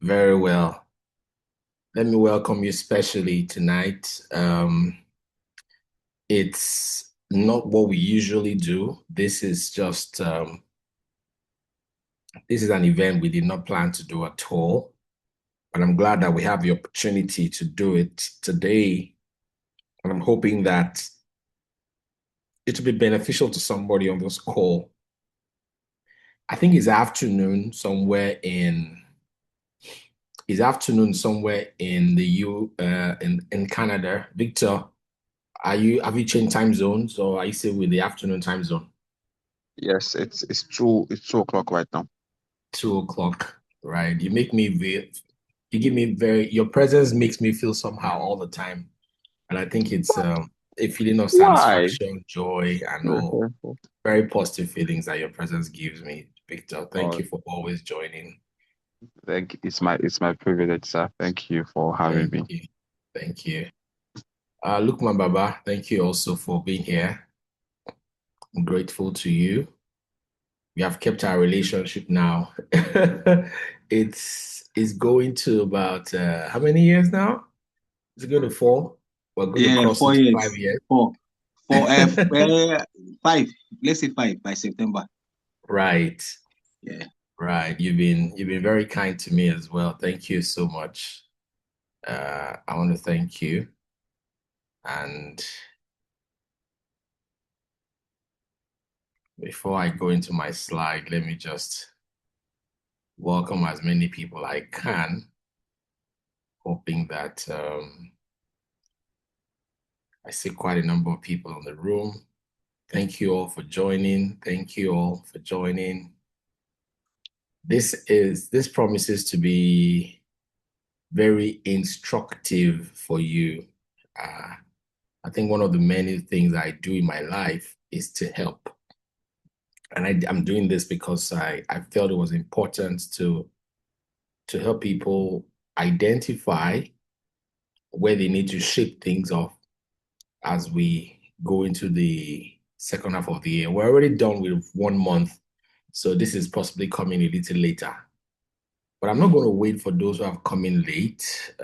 Very well. Let me welcome you specially tonight. It's not what we usually do. This is an event we did not plan to do at all, but I'm glad that we have the opportunity to do it today. And I'm hoping that it will be beneficial to somebody on this call. I think it's afternoon somewhere in the U in Canada. Victor, have you changed time zones or are you still with the afternoon time zone? Yes, it's 2 o'clock right now. 2 o'clock, right? You give me your presence makes me feel somehow all the time. And I think it's a feeling of Why? satisfaction, joy, and all very positive feelings that your presence gives me, Victor. Thank Oh, you for always joining. it's my privilege, sir. Thank you for having Thank me. you. Thank you. Lukman Baba, thank you also for being here. I'm grateful to you. We have kept our relationship now. It's going to about how many years now? Is it going to 4? We're going to Yeah, cross four into years. 5 years. Four, five. Let's say five by September. Right, Yeah. right. You've been very kind to me as well. Thank you so much. I want to thank you. And before I go into my slide, let me just welcome as many people I can, hoping that I see quite a number of people in the room. Thank you all for joining. Thank you all for joining. This promises to be very instructive for you. Uh, I think one of the many things I do in my life is to help. And I'm doing this because I felt it was important to help people identify where they need to shape things up as we go into the second half of the year. We're already done with 1 month, so this is possibly coming a little later. But I'm not going to wait for those who have come in late.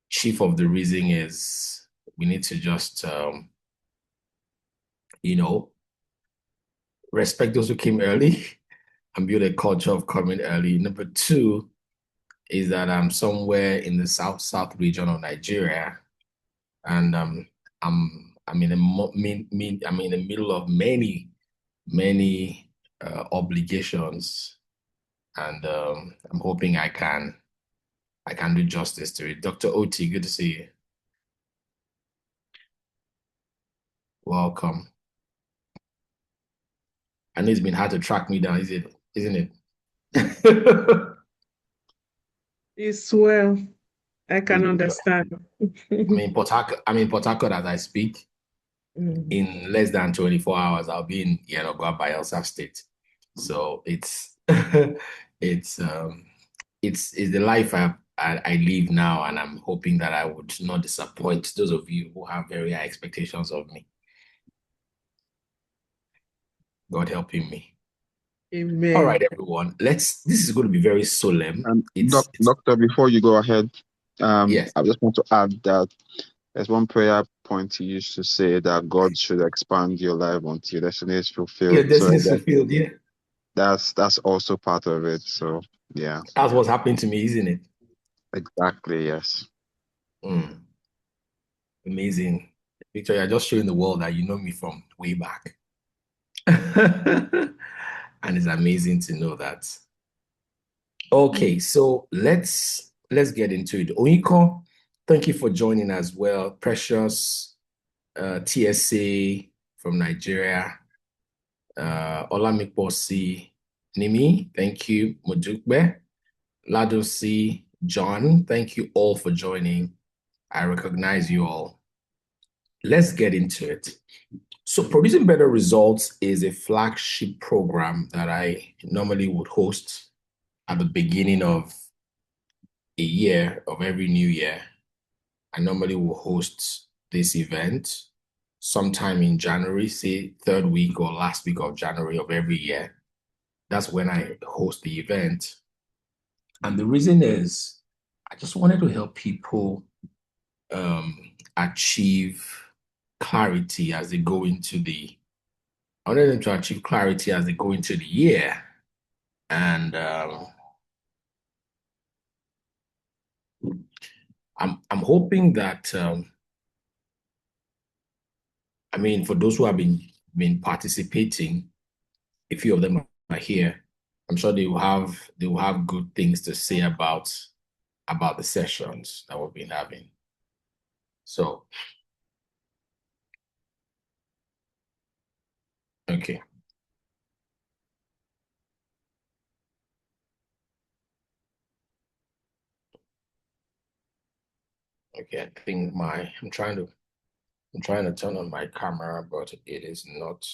Chief of the reason is we need to just, you know, respect those who came early and build a culture of coming early. Number two is that I'm somewhere in the south region of Nigeria, and I'm in I'm in the middle of many obligations, and I'm hoping I can do justice to it. Dr. Oti, good to see you. Welcome. I know it's been hard to track me down, isn't it? It's well. I can Good. understand. I'm in Port Harcourt as I speak. Mm. In less than 24 hours, I'll be in Yenagoa, Bayelsa State. So it's it's it's the life I live now, and I'm hoping that I would not disappoint those of you who have very high expectations of me. God helping me. All right, Amen. everyone. This is going to be very solemn. And It's doctor, before you go ahead, yes. I just want to add that there's one prayer point he used to say that God should expand your life until your destiny is Your fulfilled. So destiny is fulfilled. Yeah. that's also part of it. So yeah, That's what's happening to me, isn't it? exactly. Yes. Mm, amazing. Victor, you're just showing the world that you know me from way back. And it's amazing to know that. Okay, so let's get into it. Oyinkan, thank you for joining as well. Precious, TSA from Nigeria, Olamiposi, Nimi, thank you. Mojukbe, Ladosi, John, thank you all for joining. I recognize you all. Let's get into it. So, Producing Better Results is a flagship program that I normally would host at the beginning of a year, of every new year. I normally will host this event sometime in January, say third week or last week of January of every year. That's when I host the event. And the reason is I just wanted to help people achieve clarity as they go into I wanted them to achieve clarity as they go into the year. And I'm hoping that I mean, for those who have been participating, a few of them are here. I'm sure they will have good things to say about the sessions that we've been having. So, okay. Okay, I think I'm trying to turn on my camera, but it is not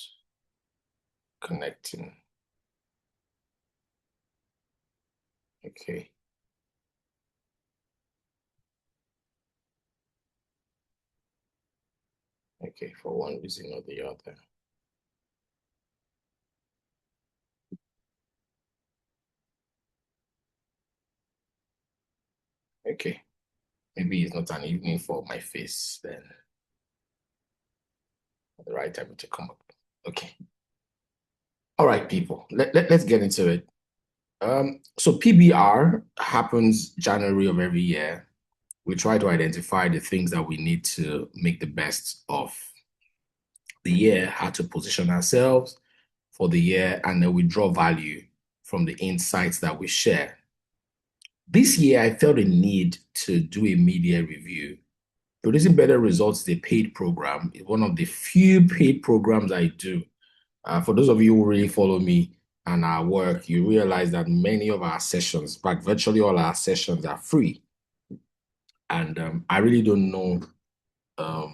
connecting. Okay. Okay, for one reason or the other. Okay. Maybe it's not an evening for my face then. The right time to come up. Okay. All right, people. Let's get into it. So PBR happens January of every year. We try to identify the things that we need to make the best of the year, how to position ourselves for the year, and then we draw value from the insights that we share. This year, I felt a need to do a media review. Producing Better Results is a paid program. It's one of the few paid programs I do. For those of you who really follow me and our work, you realize that many of our sessions, in fact, virtually all our sessions are free. And I really don't know. I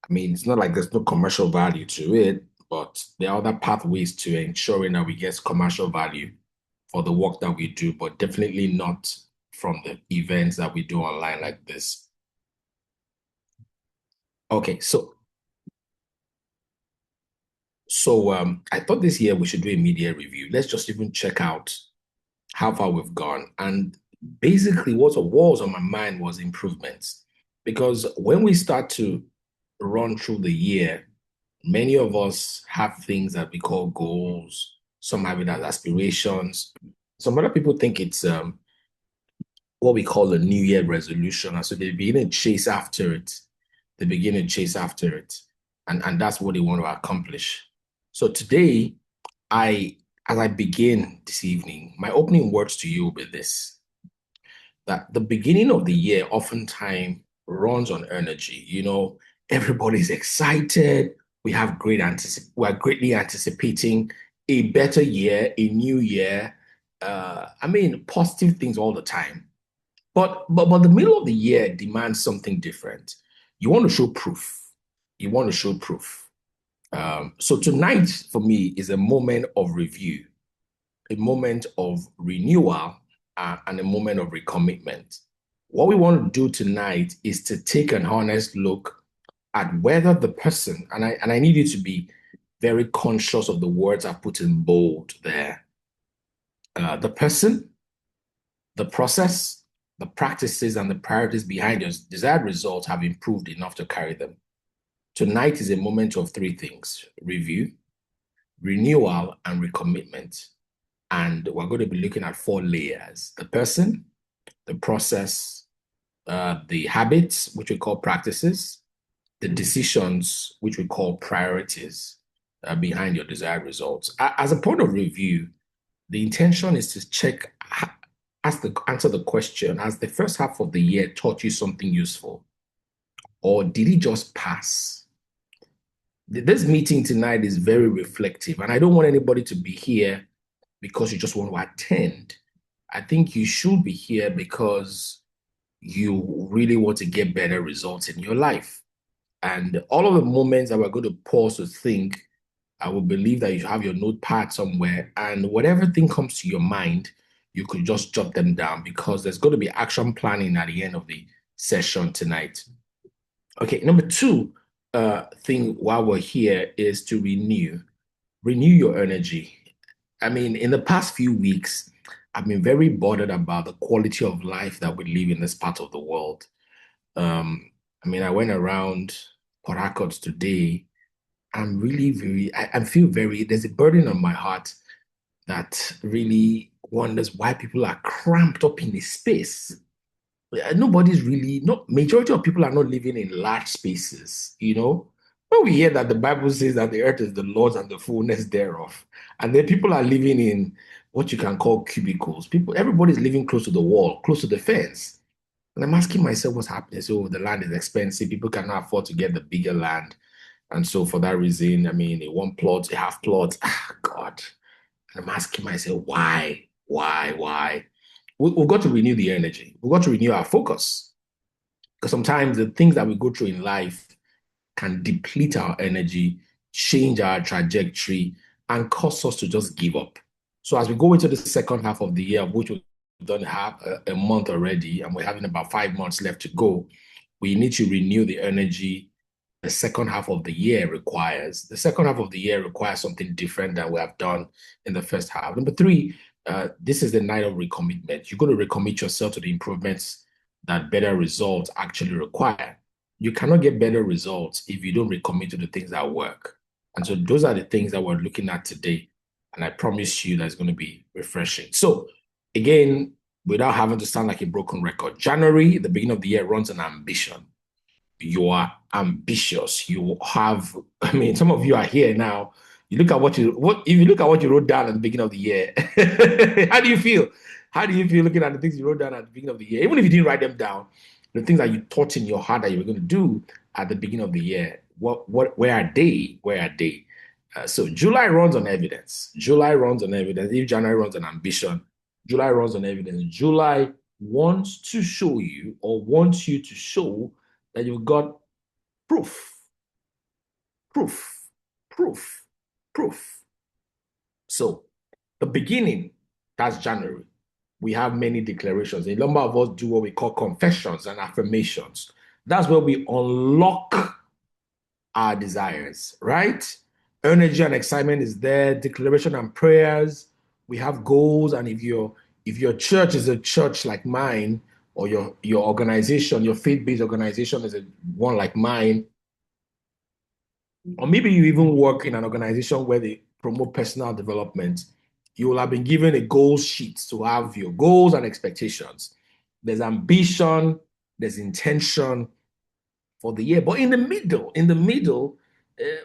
mean, it's not like there's no commercial value to it, but there are other pathways to ensuring that we get commercial value for the work that we do, but definitely not from the events that we do online like this. Okay, so I thought this year we should do a media review. Let's just even check out how far we've gone. And basically, what was on my mind was improvements. Because when we start to run through the year, many of us have things that we call goals. Some have it as aspirations. Some other people think it's what we call a New Year resolution. And so they begin to chase after it. They begin to chase after it. And that's what they want to accomplish. So today, as I begin this evening, my opening words to you will be this: that the beginning of the year oftentimes runs on energy. Everybody's excited. We're greatly anticipating a better year, a new year. I mean, positive things all the time. But the middle of the year demands something different. You want to show proof. You want to show proof. So tonight for me is a moment of review, a moment of renewal, and a moment of recommitment. What we want to do tonight is to take an honest look at whether the person, and I need you to be very conscious of the words I put in bold there. The person, the process, the practices, and the priorities behind your desired results have improved enough to carry them. Tonight is a moment of three things: review, renewal, and recommitment. And we're going to be looking at four layers: the person, the process, the habits, which we call practices, the decisions, which we call priorities, behind your desired results. As a point of review, the intention is to check, answer the question: has the first half of the year taught you something useful? Or did it just pass? This meeting tonight is very reflective, and I don't want anybody to be here because you just want to attend. I think you should be here because you really want to get better results in your life. And all of the moments that we're going to pause to think, I will believe that you have your notepad somewhere, and whatever thing comes to your mind, you could just jot them down, because there's going to be action planning at the end of the session tonight. Okay, number two thing while we're here is to renew your energy. I mean, in the past few weeks, I've been very bothered about the quality of life that we live in this part of the world. I mean, I went around Port Harcourt today. I'm really I feel there's a burden on my heart that really wonders why people are cramped up in a space. Nobody's really, not majority of people are not living in large spaces, you know. When we hear that the Bible says that the earth is the Lord's and the fullness thereof, and then people are living in what you can call cubicles. Everybody's living close to the wall, close to the fence. And I'm asking myself what's happening. So the land is expensive. People cannot afford to get the bigger land. And so for that reason, I mean, a one plot, a half plot, God. And I'm asking myself, why? Why? We've got to renew the energy. We've got to renew our focus. Because sometimes the things that we go through in life can deplete our energy, change our trajectory, and cause us to just give up. So as we go into the second half of the year, which we've done a month already, and we're having about 5 months left to go, we need to renew the energy the second half of the year requires. The second half of the year requires something different than we have done in the first half. Number three, this is the night of recommitment. You're going to recommit yourself to the improvements that better results actually require. You cannot get better results if you don't recommit to the things that work. And so those are the things that we're looking at today. And I promise you that's going to be refreshing. So again, without having to sound like a broken record, January, the beginning of the year, runs an ambition. You are ambitious. You have, I mean, some of you are here now. You look at if you look at what you wrote down at the beginning of the year, how do you feel? How do you feel looking at the things you wrote down at the beginning of the year? Even if you didn't write them down, the things that you thought in your heart that you were going to do at the beginning of the year, where are they? Where are they? So July runs on evidence. July runs on evidence. If January runs on ambition, July runs on evidence. July wants to show you or wants you to show that you've got proof. So the beginning, that's January. We have many declarations. A number of us do what we call confessions and affirmations. That's where we unlock our desires, right? Energy and excitement is there, declaration and prayers. We have goals, and if your church is a church like mine, or your organization, your faith-based organization is one like mine, or maybe you even work in an organization where they promote personal development, you will have been given a goal sheet to have your goals and expectations. There's ambition, there's intention for the year. But in the middle,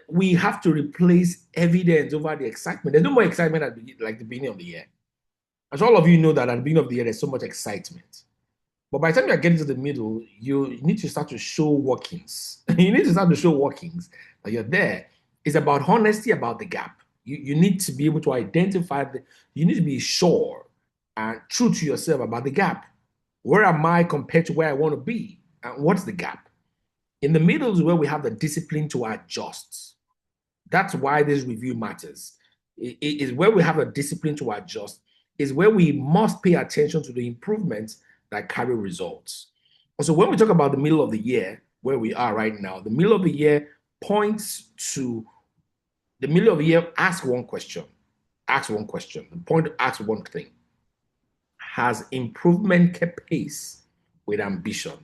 we have to replace evidence over the excitement. There's no more excitement like the beginning of the year. As all of you know that at the beginning of the year, there's so much excitement. But by the time you're getting to the middle, you need to start to show workings. You need to start to show workings that you're there. It's about honesty about the gap. You need to be able to identify, you need to be sure and true to yourself about the gap. Where am I compared to where I want to be? And what's the gap? In the middle is where we have the discipline to adjust. That's why this review matters. It is where we have a discipline to adjust, is where we must pay attention to the improvements that carry results. So when we talk about the middle of the year, where we are right now, the middle of the year points to the middle of the year. Ask one question. The point to ask one thing. Has improvement kept pace with ambition?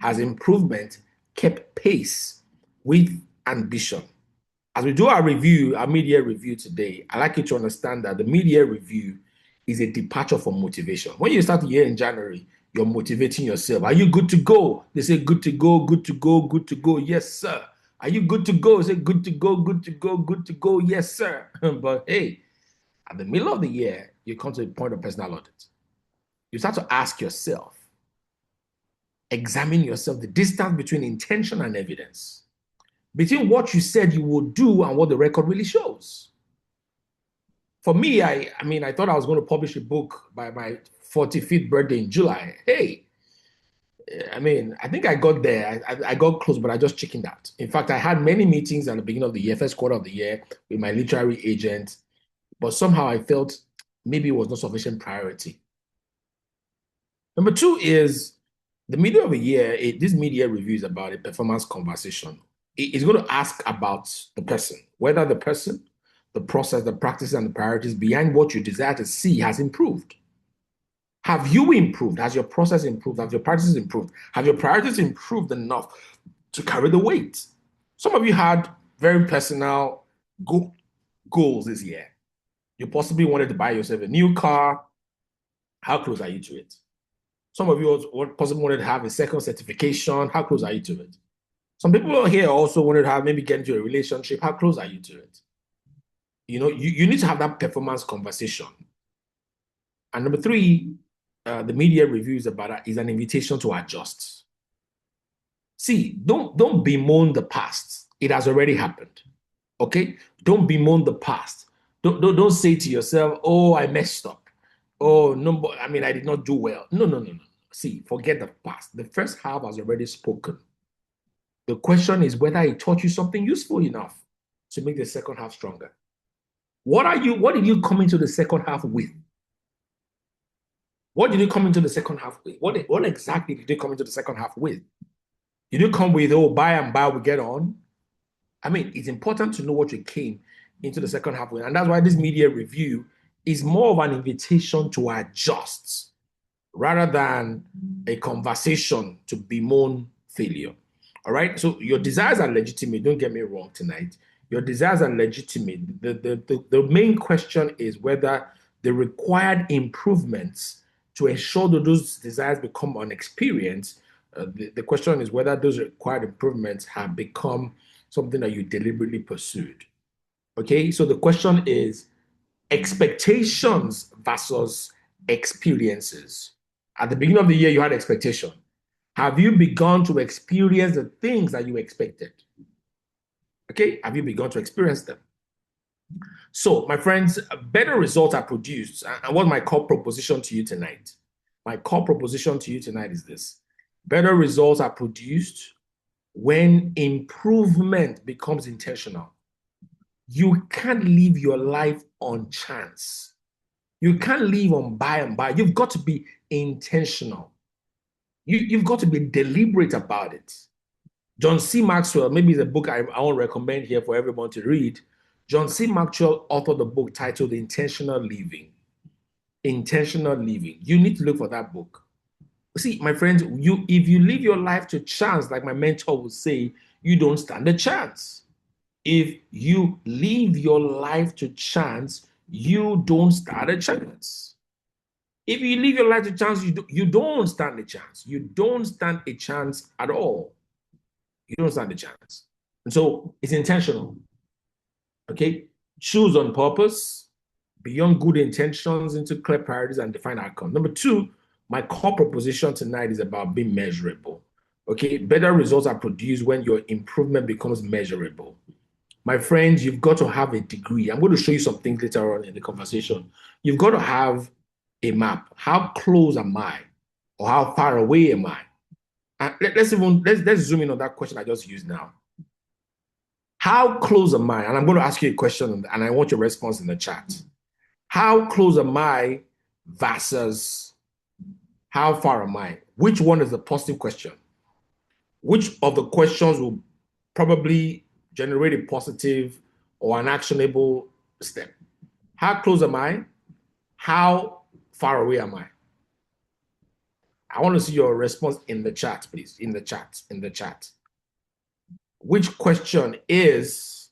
Has improvement kept pace with ambition? As we do our mid-year review today, I'd like you to understand that the mid-year review is a departure from motivation. When you start the year in January, you're motivating yourself. Are you good to go? They say good to go, good to go, good to go. Yes, sir. Are you good to go? Say good to go, good to go, good to go. Yes, sir. But hey, at the middle of the year, you come to a point of personal audit. You start to ask yourself, examine yourself, the distance between intention and evidence, between what you said you would do and what the record really shows. For me, I thought I was going to publish a book by my 45th birthday in July. Hey, I think I got there. I got close, but I just chickened out. In fact, I had many meetings at the beginning of the year, first quarter of the year, with my literary agent, but somehow I felt maybe it was not sufficient priority. Number two is the middle of the year, this mid-year review is about a performance conversation. It's going to ask about the person, whether the person, the process, the practices, and the priorities behind what you desire to see has improved. Have you improved? Has your process improved? Have your practices improved? Have your priorities improved enough to carry the weight? Some of you had very personal goals this year. You possibly wanted to buy yourself a new car. How close are you to it? Some of you also possibly wanted to have a second certification. How close are you to it? Some people here also wanted to have maybe get into a relationship. How close are you to it? You need to have that performance conversation. And number three, the media reviews about it is an invitation to adjust. See, don't bemoan the past. It has already happened. Okay? Don't bemoan the past. Don't say to yourself, oh, I messed up. Oh, no, I mean, I did not do well. No. See, forget the past. The first half has already spoken. The question is whether it taught you something useful enough to make the second half stronger. What did you come into the second half with? What did you come into the second half with? What exactly did you come into the second half with? You didn't come with, oh, by and by we get on. I mean, it's important to know what you came into the second half with. And that's why this media review is more of an invitation to adjust rather than a conversation to bemoan failure. All right. So your desires are legitimate. Don't get me wrong tonight. Your desires are legitimate. The main question is whether the required improvements to ensure that those desires become an experience. The question is whether those required improvements have become something that you deliberately pursued. Okay. So the question is expectations versus experiences. At the beginning of the year, you had expectation. Have you begun to experience the things that you expected? Okay, have you begun to experience them? So, my friends, better results are produced. And what's my core proposition to you tonight? My core proposition to you tonight is this. Better results are produced when improvement becomes intentional. You can't live your life on chance. You can't live on by and by. You've got to be intentional. You've got to be deliberate about it. John C. Maxwell, maybe it's a book I won't recommend here for everyone to read. John C. Maxwell authored a book titled Intentional Living. Intentional Living. You need to look for that book. See, my friends, if you live your life to chance, like my mentor would say, you don't stand a chance. If you live your life to chance, you don't stand a chance. If you live your life to chance, you don't stand a chance. You don't stand a chance at all. You don't stand a chance. And so it's intentional. Okay? Choose on purpose, beyond good intentions into clear priorities and defined outcomes. Number two, my core proposition tonight is about being measurable. Okay? Better results are produced when your improvement becomes measurable. My friends, you've got to have a degree. I'm going to show you some things later on in the conversation. You've got to have a map. How close am I? Or how far away am I? And let's zoom in on that question I just used now. How close am I? And I'm going to ask you a question, and I want your response in the chat. How close am I versus how far am I? Which one is the positive question? Which of the questions will probably generate a positive or an actionable step? How close am I? How far away am I? I want to see your response in the chat, please. In the chat. Which question is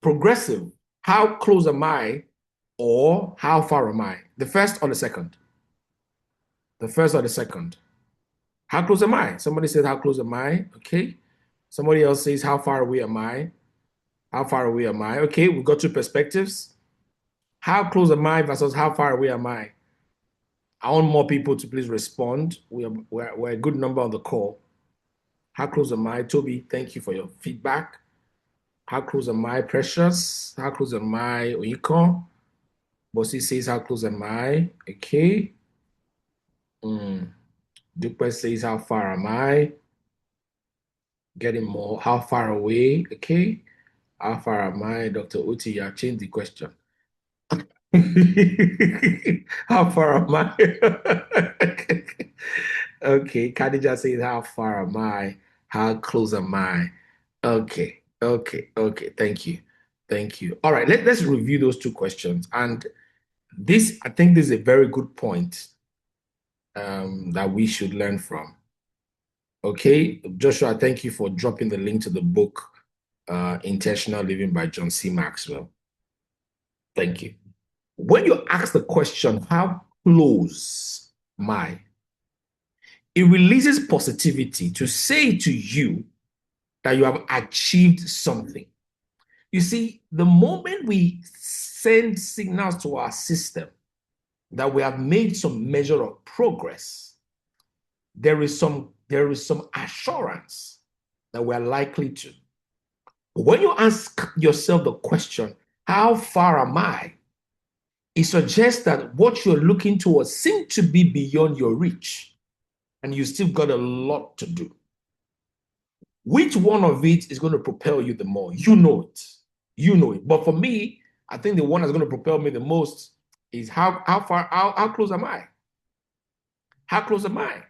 progressive? How close am I or how far am I? The first or the second? The first or the second? How close am I? Somebody says, how close am I? Okay. Somebody else says, how far away am I? How far away am I? Okay, we've got two perspectives. How close am I versus how far away am I? I want more people to please respond. We're a good number on the call. How close am I? Toby, thank you for your feedback. How close am I? Precious. How close am I? Oyiko. Bossy says, how close am I? Okay. Dupe says, how far am I? Getting more. How far away? Okay. How far am I? Dr. Uti, I changed the question. How far am I? Okay. Khadija says, how far am I? How close am I? Okay. Thank you. All right. Let's review those two questions. And I think this is a very good point that we should learn from. Okay, Joshua, thank you for dropping the link to the book, Intentional Living by John C. Maxwell. Thank you. When you ask the question, how close am I? It releases positivity to say to you that you have achieved something. You see, the moment we send signals to our system that we have made some measure of progress, there is some assurance that we're likely to. When you ask yourself the question, how far am I? It suggests that what you're looking towards seems to be beyond your reach, and you still got a lot to do. Which one of it is going to propel you the more? You know it. You know it. But for me, I think the one that's going to propel me the most is how close am I? How close am I?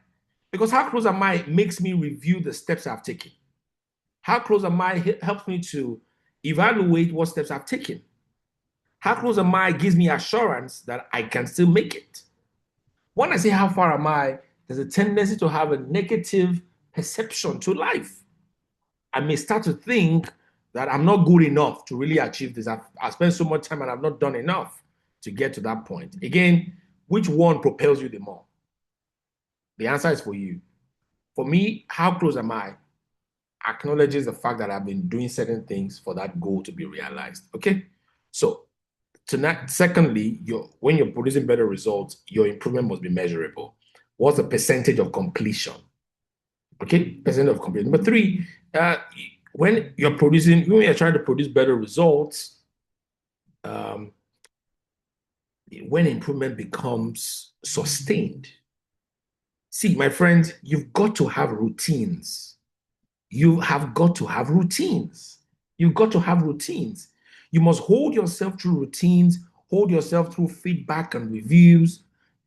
Because how close am I makes me review the steps I've taken. How close am I helps me to evaluate what steps I've taken. How close am I gives me assurance that I can still make it. When I say how far am I, there's a tendency to have a negative perception to life. I may start to think that I'm not good enough to really achieve this. I've spent so much time and I've not done enough to get to that point. Again, which one propels you the more? The answer is for you. For me, how close am I acknowledges the fact that I've been doing certain things for that goal to be realized. Okay? So, secondly, when you're producing better results, your improvement must be measurable. What's the percentage of completion? Okay, percent of completion. Number three, when you're trying to produce better results, when improvement becomes sustained. See, my friends, you've got to have routines. You have got to have routines. You've got to have routines. You must hold yourself through routines, hold yourself through feedback and reviews,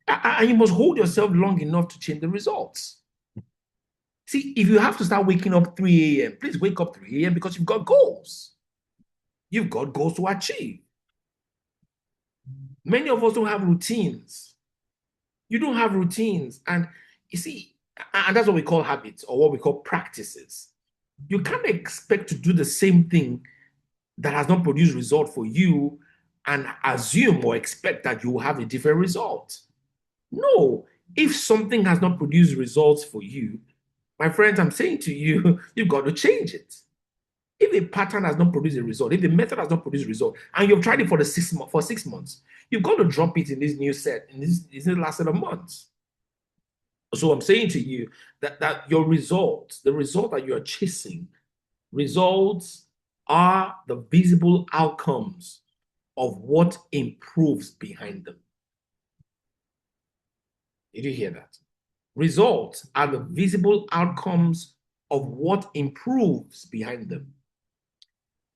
and you must hold yourself long enough to change the results. See, if you have to start waking up 3 a.m., please wake up 3 a.m. because you've got goals. You've got goals to achieve. Many of us don't have routines. You don't have routines. And you see, and that's what we call habits or what we call practices. You can't expect to do the same thing that has not produced result for you and assume or expect that you will have a different result. No, if something has not produced results for you, my friends, I'm saying to you, you've got to change it. If a pattern has not produced a result, if the method has not produced a result, and you've tried it for 6 months, you've got to drop it in this new set, in this last set of months. So I'm saying to you that your results, the result that you're chasing, results are the visible outcomes of what improves behind them. Did you hear that? Results are the visible outcomes of what improves behind them.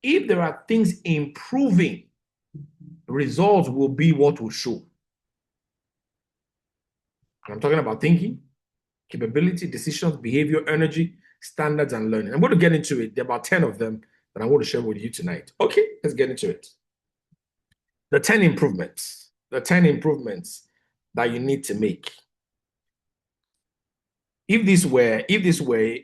If there are things improving, results will be what will show. And I'm talking about thinking, capability, decisions, behavior, energy, standards, and learning. I'm going to get into it. There are about 10 of them that I want to share with you tonight. Okay, let's get into it. The 10 improvements that you need to make. If this were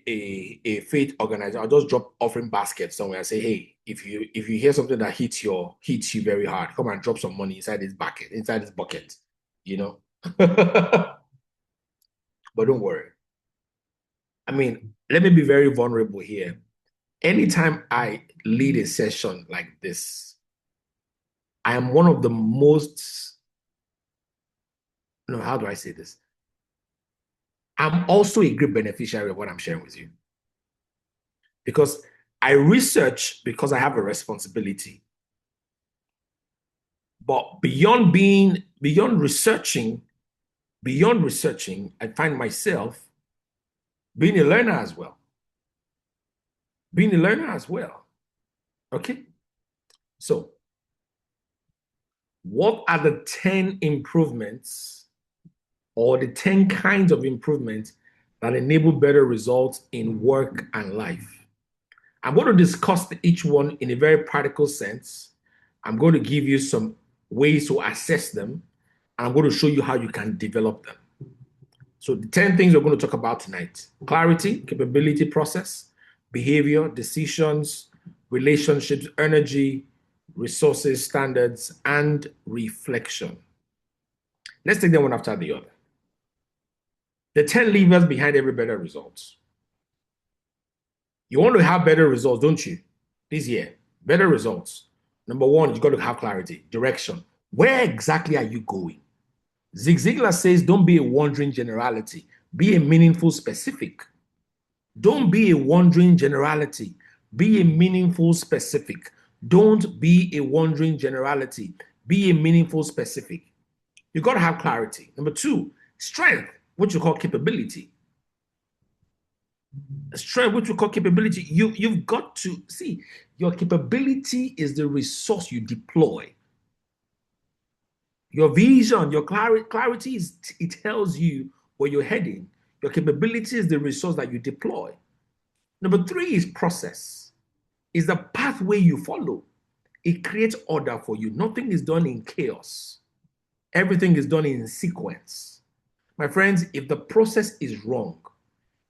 a faith organizer, I'll just drop offering baskets somewhere and say, hey, if you hear something that hits you very hard, come and drop some money inside this bucket, you know. But don't worry. I mean, let me be very vulnerable here. Anytime I lead a session like this, I am one of the most, no, how do I say this? I'm also a great beneficiary of what I'm sharing with you. Because I research because I have a responsibility. But beyond researching, I find myself being a learner as well. Okay? So, what are the 10 improvements or the 10 kinds of improvements that enable better results in work and life? I'm going to discuss each one in a very practical sense. I'm going to give you some ways to assess them, I'm going to show you how you can develop them. So the 10 things we're going to talk about tonight: clarity, capability, process, behavior, decisions, relationships, energy, resources, standards, and reflection. Let's take them one after the other. The 10 levers behind every better result. You want to have better results, don't you? This year, better results. Number one, you've got to have clarity, direction. Where exactly are you going? Zig Ziglar says, don't be a wandering generality, be a meaningful specific. Don't be a wandering generality, be a meaningful specific. Don't be a wandering generality, be a meaningful specific. You've got to have clarity. Number two, strength, what you call capability. Strength, which we call capability. You've got to see your capability is the resource you deploy. Your vision, your clarity is, it tells you where you're heading. Your capability is the resource that you deploy. Number three is process. Is the pathway you follow. It creates order for you. Nothing is done in chaos. Everything is done in sequence. My friends, if the process is wrong,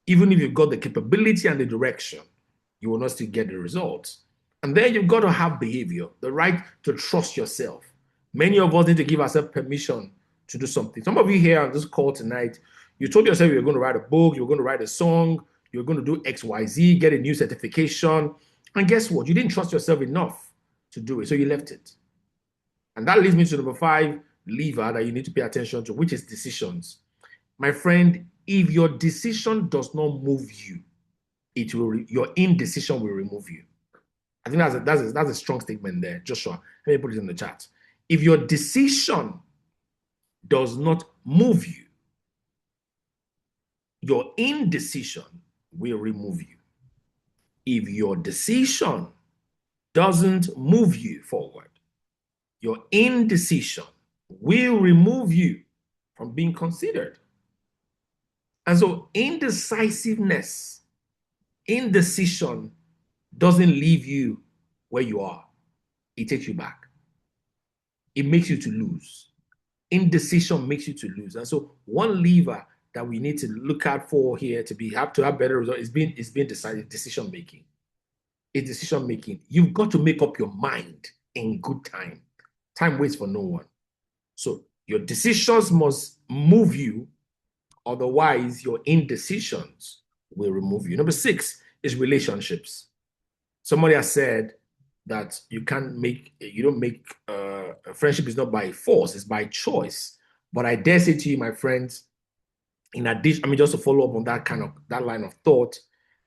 even if you've got the capability and the direction, you will not still get the results. And then you've got to have behavior, the right to trust yourself. Many of us need to give ourselves permission to do something. Some of you here on this call tonight, you told yourself you were going to write a book, you were going to write a song, you were going to do XYZ, get a new certification. And guess what? You didn't trust yourself enough to do it, so you left it. And that leads me to number 5 lever that you need to pay attention to, which is decisions. My friend, if your decision does not move you, your indecision will remove you. I think that's a strong statement there, Joshua. Let me put it in the chat. If your decision does not move you, your indecision will remove you. If your decision doesn't move you forward, your indecision will remove you from being considered. And so indecisiveness, indecision doesn't leave you where you are. It takes you back. It makes you to lose. Indecision makes you to lose. And so one lever that we need to look out for here to have better results is being decided, decision making. It's decision making. You've got to make up your mind in good time. Time waits for no one. So your decisions must move you, otherwise your indecisions will remove you. Number 6 is relationships. Somebody has said that you don't make friendship is not by force, it's by choice. But I dare say to you, my friends, in addition, just to follow up on that line of thought,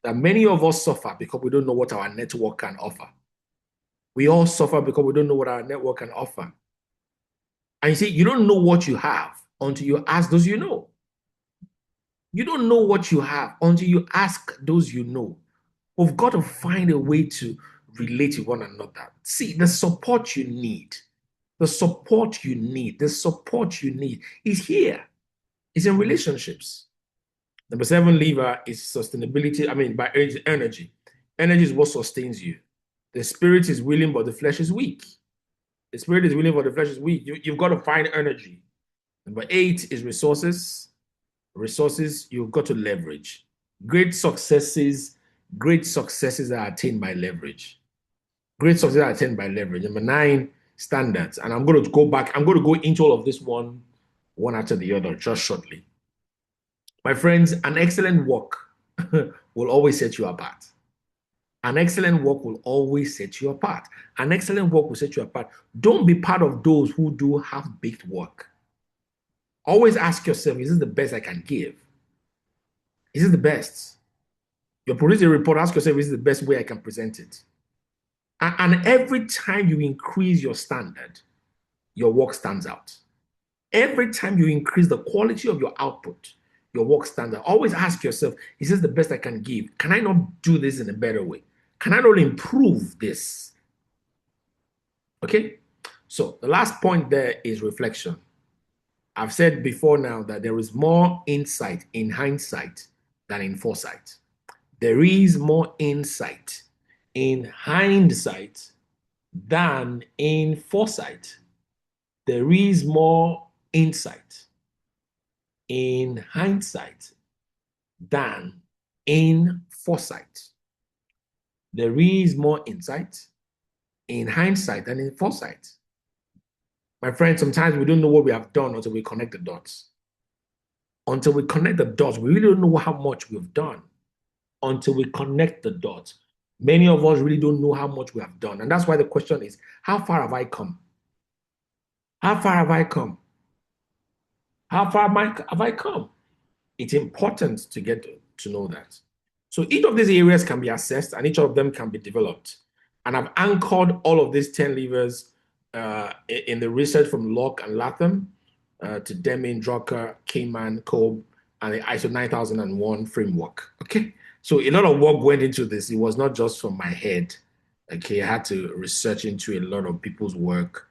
that many of us suffer because we don't know what our network can offer. We all suffer because we don't know what our network can offer. And you see, you don't know what you have until you ask those you know. You don't know what you have until you ask those you know. We've got to find a way to relate to one another. See, the support you need is here. It's in relationships. Number 7 lever is sustainability. By energy. Energy is what sustains you. The spirit is willing, but the flesh is weak. The spirit is willing, but the flesh is weak. You've got to find energy. Number 8 is resources. Resources you've got to leverage. Great successes are attained by leverage. Great successes are attained by leverage. Number 9, standards. And I'm going to go into all of this one after the other just shortly. My friends, an excellent work will always set you apart. An excellent work will always set you apart. An excellent work will set you apart. Don't be part of those who do half-baked work. Always ask yourself, is this the best I can give? Is this the best? You're producing a report, ask yourself, is this the best way I can present it? And every time you increase your standard, your work stands out. Every time you increase the quality of your output, your work stands out. Always ask yourself, is this the best I can give? Can I not do this in a better way? Can I not improve this? Okay? So the last point there is reflection. I've said before now that there is more insight in hindsight than in foresight. There is more insight in hindsight than in foresight. There is more insight in hindsight than in foresight. There is more insight in hindsight than in foresight. My friend, sometimes we don't know what we have done until we connect the dots. Until we connect the dots, we really don't know how much we've done until we connect the dots. Many of us really don't know how much we have done. And that's why the question is, how far have I come? How far have I come? How far have I come? It's important to get to know that. So each of these areas can be assessed and each of them can be developed. And I've anchored all of these 10 levers in the research from Locke and Latham to Deming, Drucker, Kahneman, Kolb, and the ISO 9001 framework. Okay, so a lot of work went into this. It was not just from my head. Okay, I had to research into a lot of people's work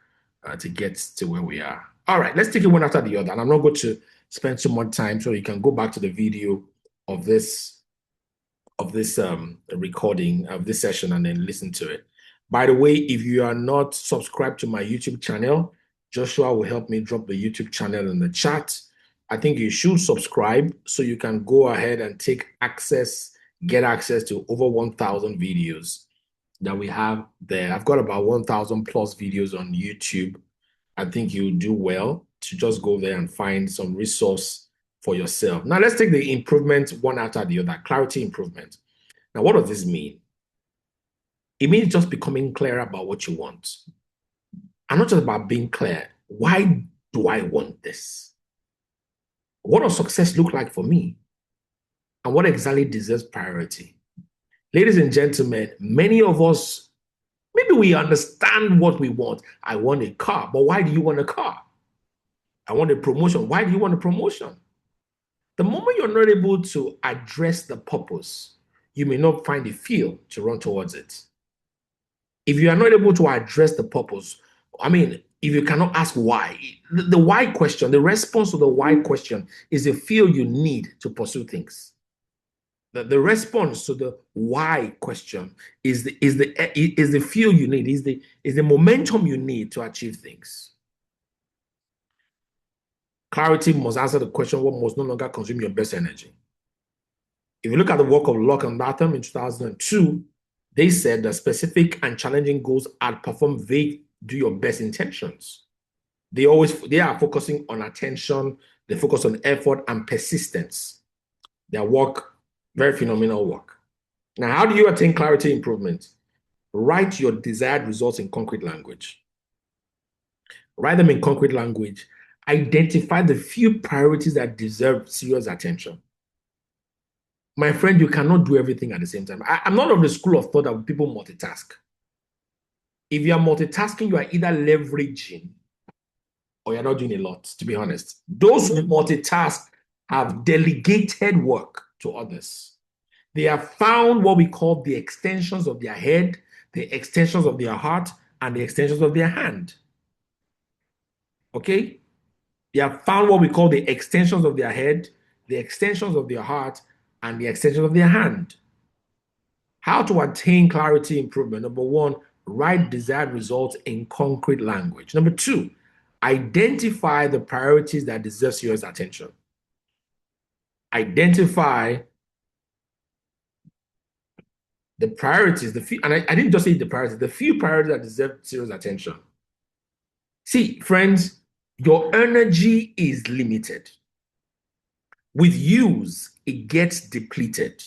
to get to where we are. All right, let's take it one after the other. And I'm not going to spend too much time, so you can go back to the video of this recording of this session and then listen to it. By the way, if you are not subscribed to my YouTube channel, Joshua will help me drop the YouTube channel in the chat. I think you should subscribe so you can go ahead and get access to over 1,000 videos that we have there. I've got about 1,000 plus videos on YouTube. I think you do well to just go there and find some resource for yourself. Now, let's take the improvement one after the other. Clarity improvement. Now, what does this mean? It means just becoming clear about what you want. And not just about being clear. Why do I want this? What does success look like for me? And what exactly deserves priority? Ladies and gentlemen, many of us, maybe we understand what we want. I want a car, but why do you want a car? I want a promotion. Why do you want a promotion? The moment you're not able to address the purpose, you may not find a feel to run towards it. If you are not able to address the purpose, if you cannot ask why, the why question, the response to the why question is the feel you need to pursue things. The response to the why question is the feel you need, is the momentum you need to achieve things. Clarity must answer the question, what must no longer consume your best energy? If you look at the work of Locke and Latham in 2002, they said that specific and challenging goals outperform vague, do your best intentions. They are focusing on attention, they focus on effort and persistence. Their work, very phenomenal work. Now, how do you attain clarity improvement? Write your desired results in concrete language. Write them in concrete language. Identify the few priorities that deserve serious attention. My friend, you cannot do everything at the same time. I'm not of the school of thought that people multitask. If you are multitasking, you are either leveraging or you're not doing a lot, to be honest. Those who multitask have delegated work to others. They have found what we call the extensions of their head, the extensions of their heart, and the extensions of their hand. Okay? They have found what we call the extensions of their head, the extensions of their heart, and the extensions of their hand. How to attain clarity improvement? Number one, write desired results in concrete language. Number two, identify the priorities that deserve serious attention. Identify the priorities, and I didn't just say the priorities, the few priorities that deserve serious attention. See, friends, your energy is limited. With use, it gets depleted.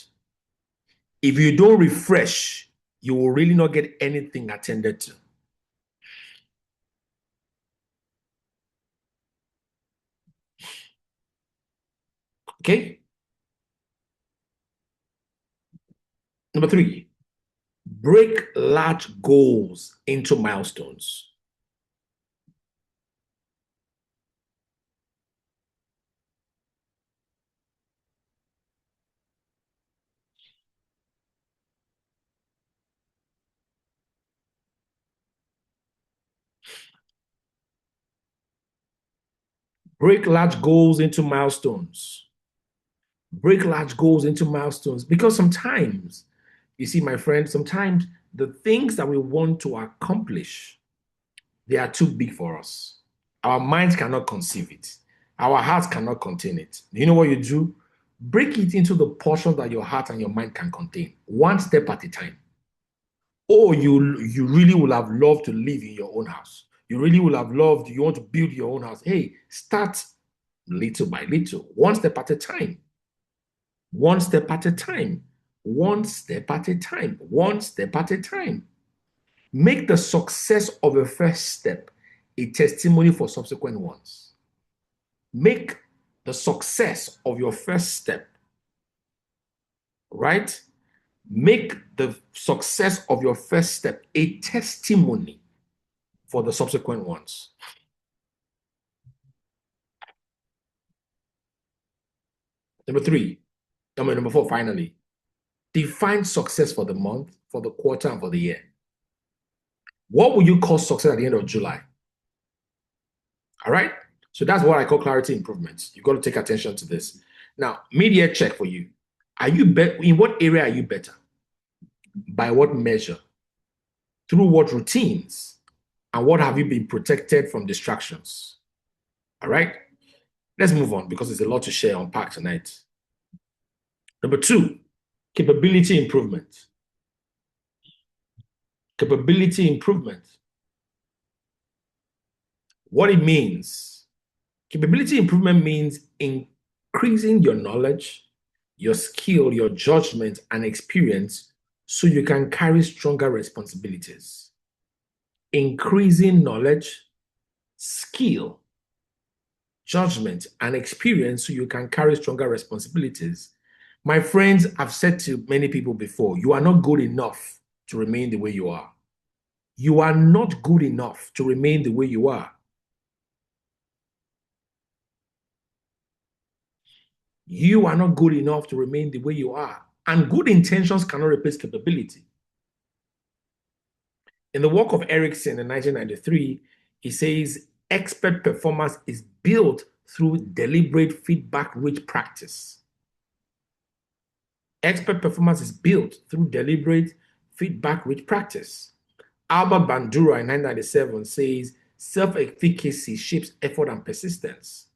If you don't refresh, you will really not get anything attended to. Okay? Number three, break large goals into milestones. Break large goals into milestones. Break large goals into milestones. Because sometimes, you see, my friend, sometimes the things that we want to accomplish, they are too big for us. Our minds cannot conceive it. Our hearts cannot contain it. You know what you do? Break it into the portion that your heart and your mind can contain, one step at a time. Or you really would have loved to live in your own house. You really would have loved, you want to build your own house. Hey, start little by little, one step at a time. One step at a time. One step at a time. One step at a time. Make the success of your first step a testimony for subsequent ones. Make the success of your first step, right? Make the success of your first step a testimony for the subsequent ones. Number four, finally, define success for the month, for the quarter, and for the year. What will you call success at the end of July? All right? So that's what I call clarity improvements. You've got to take attention to this. Now, mid-year check for you. Are you in what area are you better? By what measure? Through what routines? And what have you been protected from distractions? All right? Let's move on because there's a lot to share on Park tonight. Number 2, capability improvement. Capability improvement. What it means. Capability improvement means increasing your knowledge, your skill, your judgment, and experience so you can carry stronger responsibilities. Increasing knowledge, skill, judgment, and experience so you can carry stronger responsibilities. My friends, I've said to many people before, you are not good enough to remain the way you are. You are not good enough to remain the way you are. You are not good enough to remain the way you are. And good intentions cannot replace capability. In the work of Erickson in 1993, he says, expert performance is built through deliberate feedback-rich practice. Expert performance is built through deliberate feedback-rich practice. Albert Bandura in 1997 says, self-efficacy shapes effort and persistence.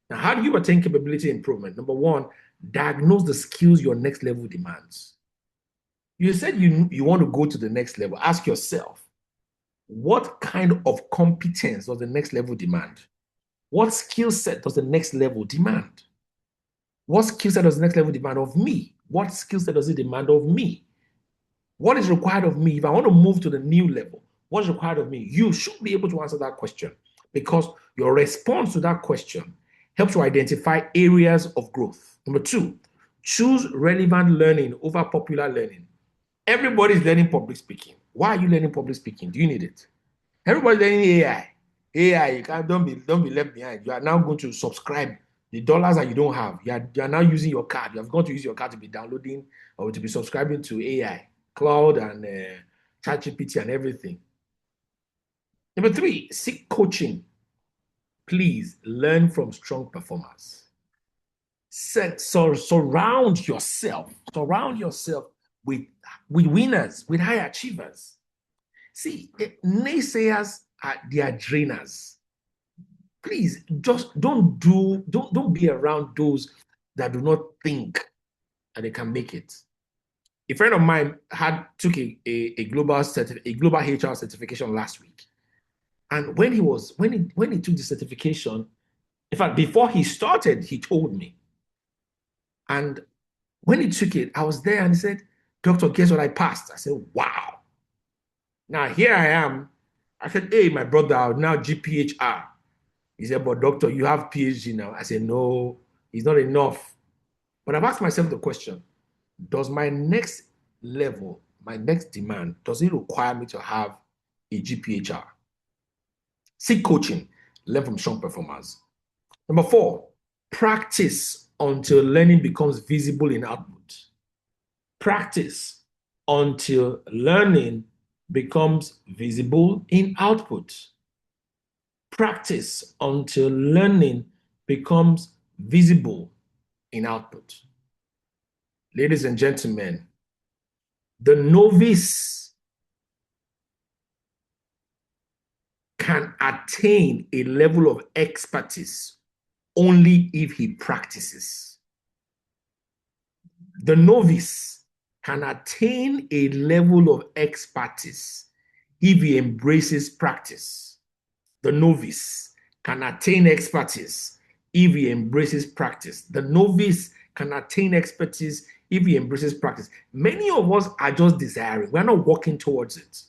Now, how do you attain capability improvement? Number 1, diagnose the skills your next level demands. You said you want to go to the next level. Ask yourself, what kind of competence does the next level demand? What skill set does the next level demand? What skill set does the next level demand of me? What skill set does it demand of me? What is required of me? If I want to move to the new level, what is required of me? You should be able to answer that question because your response to that question helps you identify areas of growth. Number 2, choose relevant learning over popular learning. Everybody's learning public speaking. Why are you learning public speaking? Do you need it? Everybody's learning AI. AI, you can't, don't be left behind. You are now going to subscribe the dollars that you don't have. You are now using your card. You have got to use your card to be downloading or to be subscribing to AI, cloud and ChatGPT and everything. Number 3, seek coaching. Please learn from strong performers. Surround yourself with winners, with high achievers. See, naysayers they are drainers. Please just don't be around those that do not think that they can make it. A friend of mine took a global HR certification last week. And when he took the certification, in fact, before he started, he told me. And when he took it, I was there and he said, "Doctor, guess what I passed?" I said, "Wow." Now here I am. I said, "Hey, my brother, I'll now GPHR." He said, "But doctor, you have PhD now." I said, "No, it's not enough." But I've asked myself the question, does my next level, my next demand, does it require me to have a GPHR? Seek coaching, learn from strong performers. Number 4, practice until learning becomes visible in output. Practice until learning becomes visible in output. Practice until learning becomes visible in output. Ladies and gentlemen, the novice can attain a level of expertise only if he practices. The novice can attain a level of expertise if he embraces practice. The novice can attain expertise if he embraces practice. The novice can attain expertise if he embraces practice. Many of us are just desiring. We're not working towards it.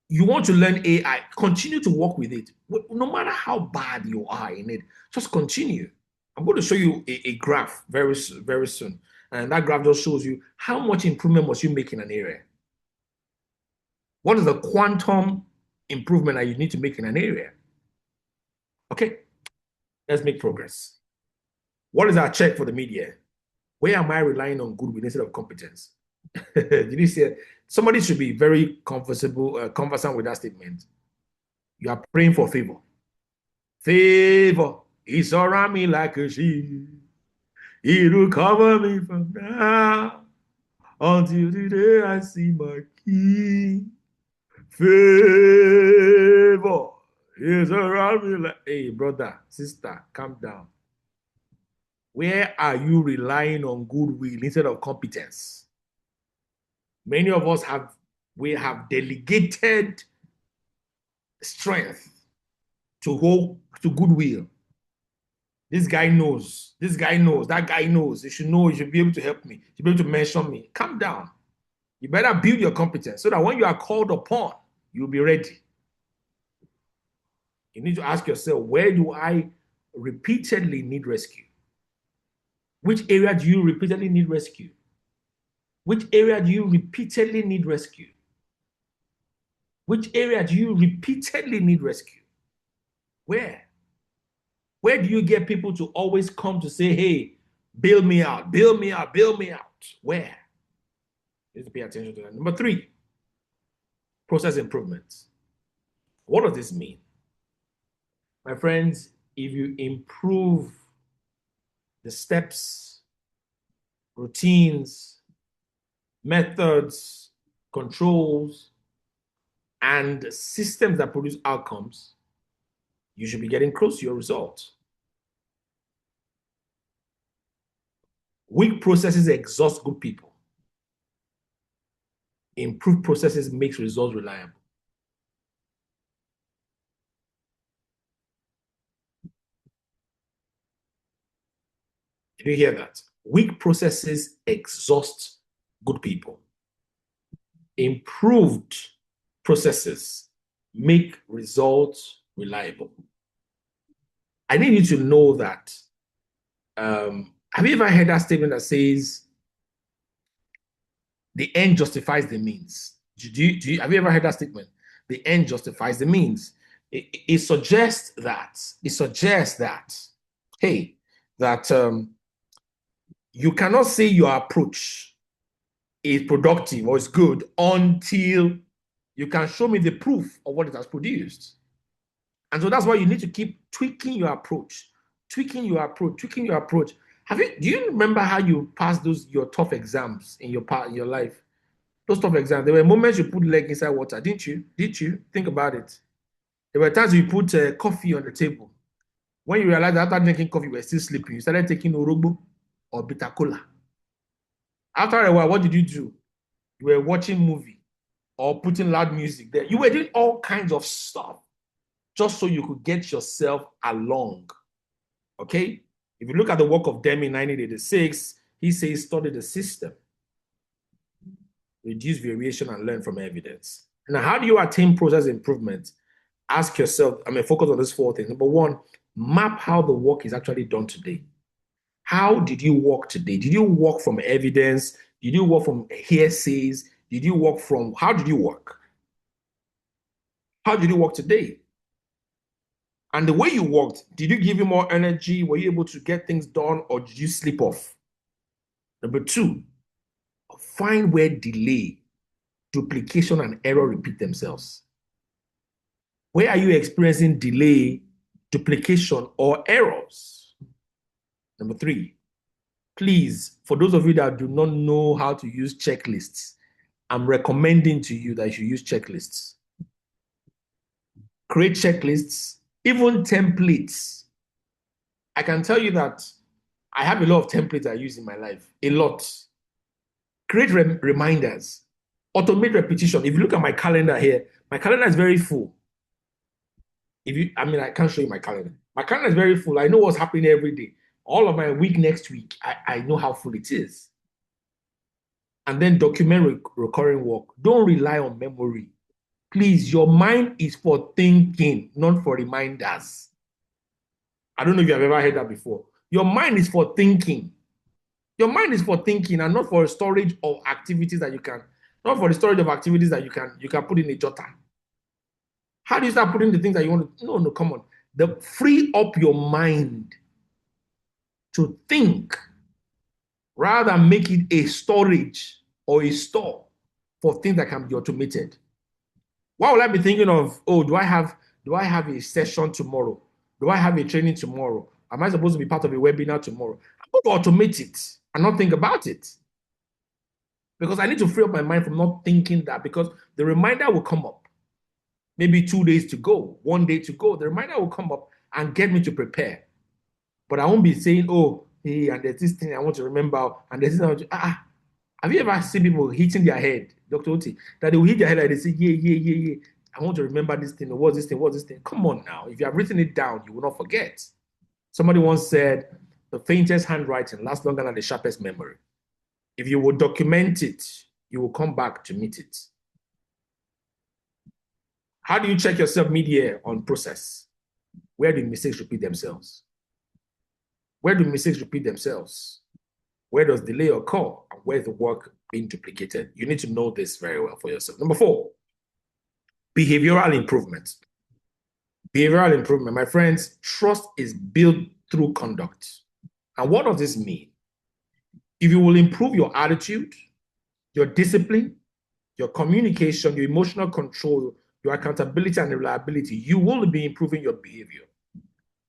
You want to learn AI, continue to work with it. No matter how bad you are in it, just continue. I'm going to show you a graph very soon. And that graph just shows you how much improvement must you make in an area. What is the quantum improvement that you need to make in an area? Okay, let's make progress. What is our check for the media? Where am I relying on goodwill instead of competence? Did you see it? Somebody should be very conversant with that statement. You are praying for favor. Favor is around me like a shield. It will cover me from now until the day I see my King. Favor is around me like, hey, brother, sister, calm down. Where are you relying on goodwill instead of competence? Many of us have delegated strength to goodwill. This guy knows, that guy knows. You should know, you should be able to help me, you should be able to mention me. Calm down. You better build your competence so that when you are called upon, you'll be ready. You need to ask yourself, where do I repeatedly need rescue? Which area do you repeatedly need rescue? Which area do you repeatedly need rescue? Which area do you repeatedly need rescue? Where? Where do you get people to always come to say, hey, bail me out, bail me out, bail me out? Where? You need to pay attention to that. Number 3, process improvements. What does this mean? My friends, if you improve the steps, routines, methods, controls, and systems that produce outcomes, you should be getting close to your result. Weak processes exhaust good people. Improved processes makes results reliable. Did you hear that? Weak processes exhaust good people. Improved processes make results reliable. I need you to know that. Have you ever heard that statement that says, the end justifies the means? Have you ever heard that statement? The end justifies the means. It suggests that, hey, that you cannot say your approach is productive or is good until you can show me the proof of what it has produced. And so that's why you need to keep tweaking your approach. Do you remember how you passed your tough exams in your life? Those tough exams, there were moments you put leg inside water, didn't you? Think about it. There were times you put coffee on the table. When you realized that after drinking coffee, you were still sleeping, you started taking Orogbo or bitter cola. After a while, what did you do? You were watching movie or putting loud music there. You were doing all kinds of stuff just so you could get yourself along. Okay? If you look at the work of Demi in 1986, he says, study the system, reduce variation, and learn from evidence. Now, how do you attain process improvement? Ask yourself, focus on these 4 things. Number 1, map how the work is actually done today. How did you work today? Did you work from evidence? Did you work from hearsays? How did you work? How did you work today? And the way you worked, did you give you more energy? Were you able to get things done, or did you slip off? Number 2, find where delay, duplication, and error repeat themselves. Where are you experiencing delay, duplication, or errors? Number 3, please, for those of you that do not know how to use checklists, I'm recommending to you that you should use checklists. Create checklists, even templates. I can tell you that I have a lot of templates I use in my life, a lot. Create reminders, automate repetition. If you look at my calendar here, my calendar is very full. I can't show you my calendar. My calendar is very full. I know what's happening every day. All of my week next week, I know how full it is. And then document recurring work. Don't rely on memory. Please, your mind is for thinking, not for reminders. I don't know if you have ever heard that before. Your mind is for thinking. Your mind is for thinking and not for storage of activities that you can, not for the storage of activities that you can put in a jotter. How do you start putting the things that you want to? No, come on. Free up your mind to think rather than make it a storage or a store for things that can be automated. Why would I be thinking of, oh, do I have a session tomorrow? Do I have a training tomorrow? Am I supposed to be part of a webinar tomorrow? I'm going to automate it and not think about it. Because I need to free up my mind from not thinking that, because the reminder will come up. Maybe 2 days to go, 1 day to go. The reminder will come up and get me to prepare. But I won't be saying, oh, hey, and there's this thing I want to remember, and there's this thing I want to, Have you ever seen people hitting their head, Dr. Oti, that they will hit their head and they say, yeah, I want to remember this thing, or what's this thing? Come on now. If you have written it down, you will not forget. Somebody once said, the faintest handwriting lasts longer than the sharpest memory. If you will document it, you will come back to meet it. How do you check yourself mid-year on process? Where do mistakes repeat themselves? Where do mistakes repeat themselves? Where does delay occur? And where is the work being duplicated? You need to know this very well for yourself. Number 4, behavioral improvement. Behavioral improvement, my friends, trust is built through conduct. And what does this mean? If you will improve your attitude, your discipline, your communication, your emotional control, your accountability and reliability, you will be improving your behavior.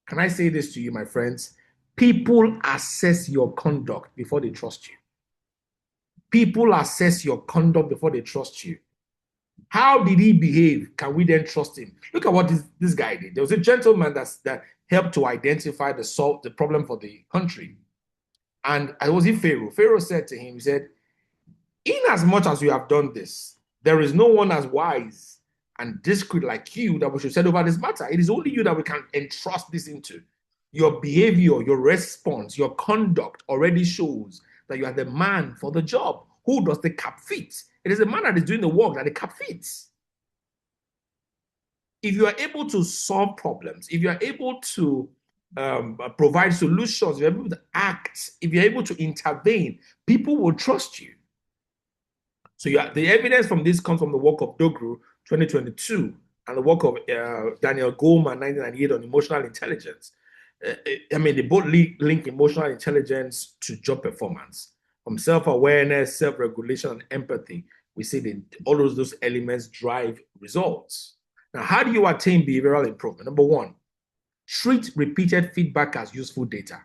Can I say this to you, my friends? People assess your conduct before they trust you. People assess your conduct before they trust you. How did he behave? Can we then trust him? Look at what this guy did. There was a gentleman that helped to identify the problem for the country. And it was Pharaoh. Pharaoh said to him, he said, in as much as you have done this, there is no one as wise and discreet like you that we should set over this matter. It is only you that we can entrust this into. Your behavior, your response, your conduct already shows that you are the man for the job. Who does the cap fit? It is the man that is doing the work that the cap fits. If you are able to solve problems, if you are able to provide solutions, if you're able to act, if you're able to intervene, people will trust you. So the evidence from this comes from the work of Dogru, 2022, and the work of Daniel Goleman, 1998, on emotional intelligence. They both link emotional intelligence to job performance. From self-awareness, self-regulation, and empathy, we see that all of those elements drive results. Now, how do you attain behavioral improvement? Number 1, treat repeated feedback as useful data.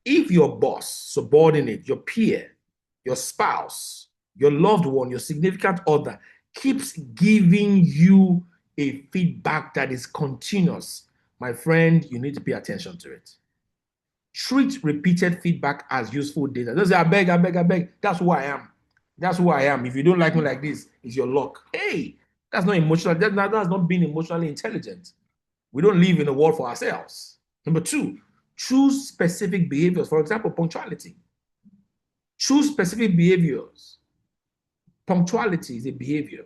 If your boss, subordinate, your peer, your spouse, your loved one, your significant other keeps giving you a feedback that is continuous, my friend, you need to pay attention to it. Treat repeated feedback as useful data. Don't say, I beg. That's who I am. That's who I am. If you don't like me like this, it's your luck. Hey, that's not emotional. That's not being emotionally intelligent. We don't live in a world for ourselves. Number 2, choose specific behaviors. For example, punctuality. Choose specific behaviors. Punctuality is a behavior.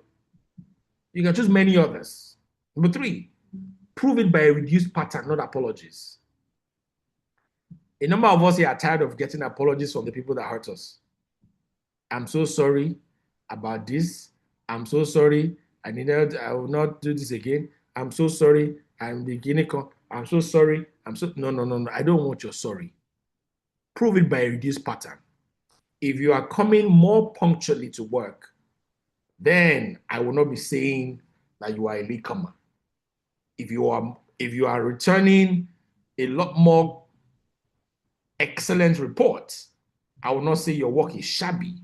You can choose many others. Number 3, prove it by a reduced pattern, not apologies. A number of us here are tired of getting apologies from the people that hurt us. I'm so sorry about this. I'm so sorry. I will not do this again. I'm so sorry. I'm so sorry. No. I don't want your sorry. Prove it by a reduced pattern. If you are coming more punctually to work, then I will not be saying that you are a latecomer. If you are returning a lot more excellent reports, I will not say your work is shabby.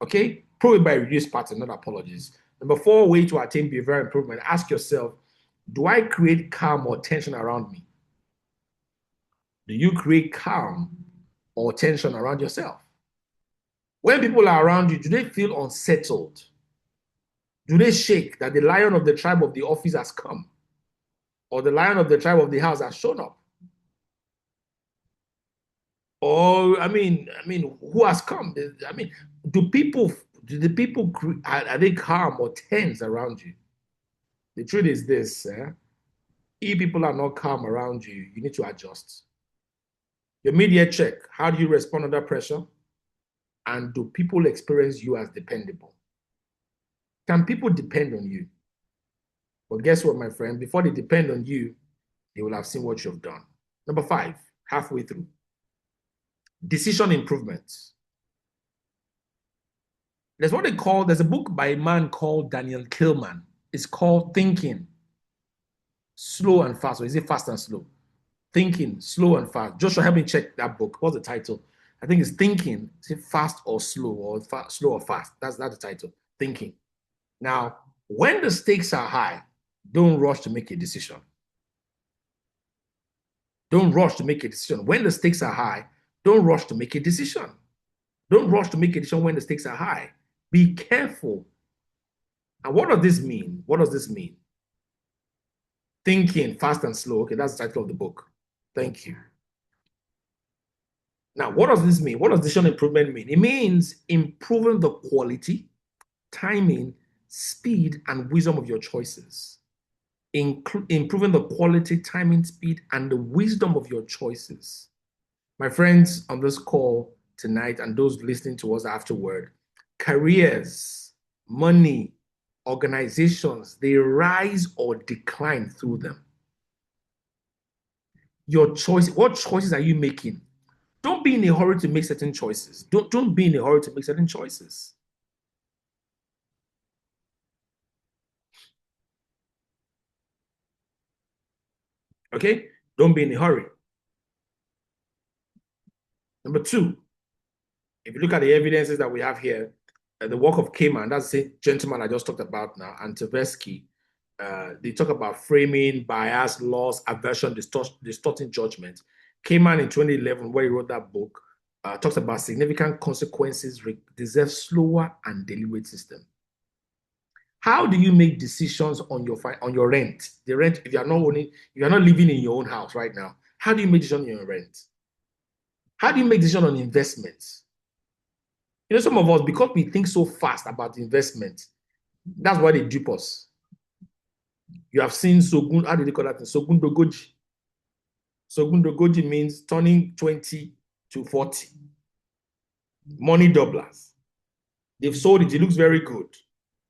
Okay? Prove it by reduced pattern, not apologies. Number 4, way to attain behavioral improvement. Ask yourself, do I create calm or tension around me? Do you create calm or tension around yourself? When people are around you, do they feel unsettled? Do they shake that the lion of the tribe of the office has come? Or the lion of the tribe of the house has shown up? Or, I mean, who has come? I mean, do the people, are they calm or tense around you? The truth is this, if people are not calm around you, you need to adjust. Your media check, how do you respond under pressure? And do people experience you as dependable? Can people depend on you? Well, guess what, my friend? Before they depend on you, they will have seen what you've done. Number 5, halfway through. Decision improvements. There's a book by a man called Daniel Kahneman. It's called Thinking, Slow and Fast. Or is it Fast and Slow? Thinking, Slow and Fast. Joshua, help me check that book. What's the title? I think it's Thinking. Is it Fast or Slow, or Slow or Fast? That's the title. Thinking. Now, when the stakes are high, don't rush to make a decision. Don't rush to make a decision. When the stakes are high, don't rush to make a decision. Don't rush to make a decision when the stakes are high. Be careful. And what does this mean? What does this mean? Thinking, Fast and Slow. Okay, that's the title of the book. Thank you. Now, what does this mean? What does decision improvement mean? It means improving the quality, timing, speed, and wisdom of your choices. Improving the quality, timing, speed, and the wisdom of your choices. My friends on this call tonight and those listening to us afterward, careers, money, organizations, they rise or decline through them. Your choice, what choices are you making? Don't be in a hurry to make certain choices. Don't be in a hurry to make certain choices. Okay? Don't be in a hurry. Number 2, if you look at the evidences that we have here, the work of Kahneman, that's the gentleman I just talked about now, and Tversky, they talk about framing, bias, loss, aversion, distorting judgment. Kahneman in 2011, where he wrote that book, talks about significant consequences deserve slower and deliberate system. How do you make decisions on your rent? The rent, if you're not living in your own house right now, how do you make decisions on your rent? How do you make decisions on investments? You know, some of us, because we think so fast about investment, that's why they dupe us. You have seen Sogun, how do they call that? Sogun Dogoji. Sogun Dogoji means turning 20 to 40. Money doublers. They've sold it, it looks very good.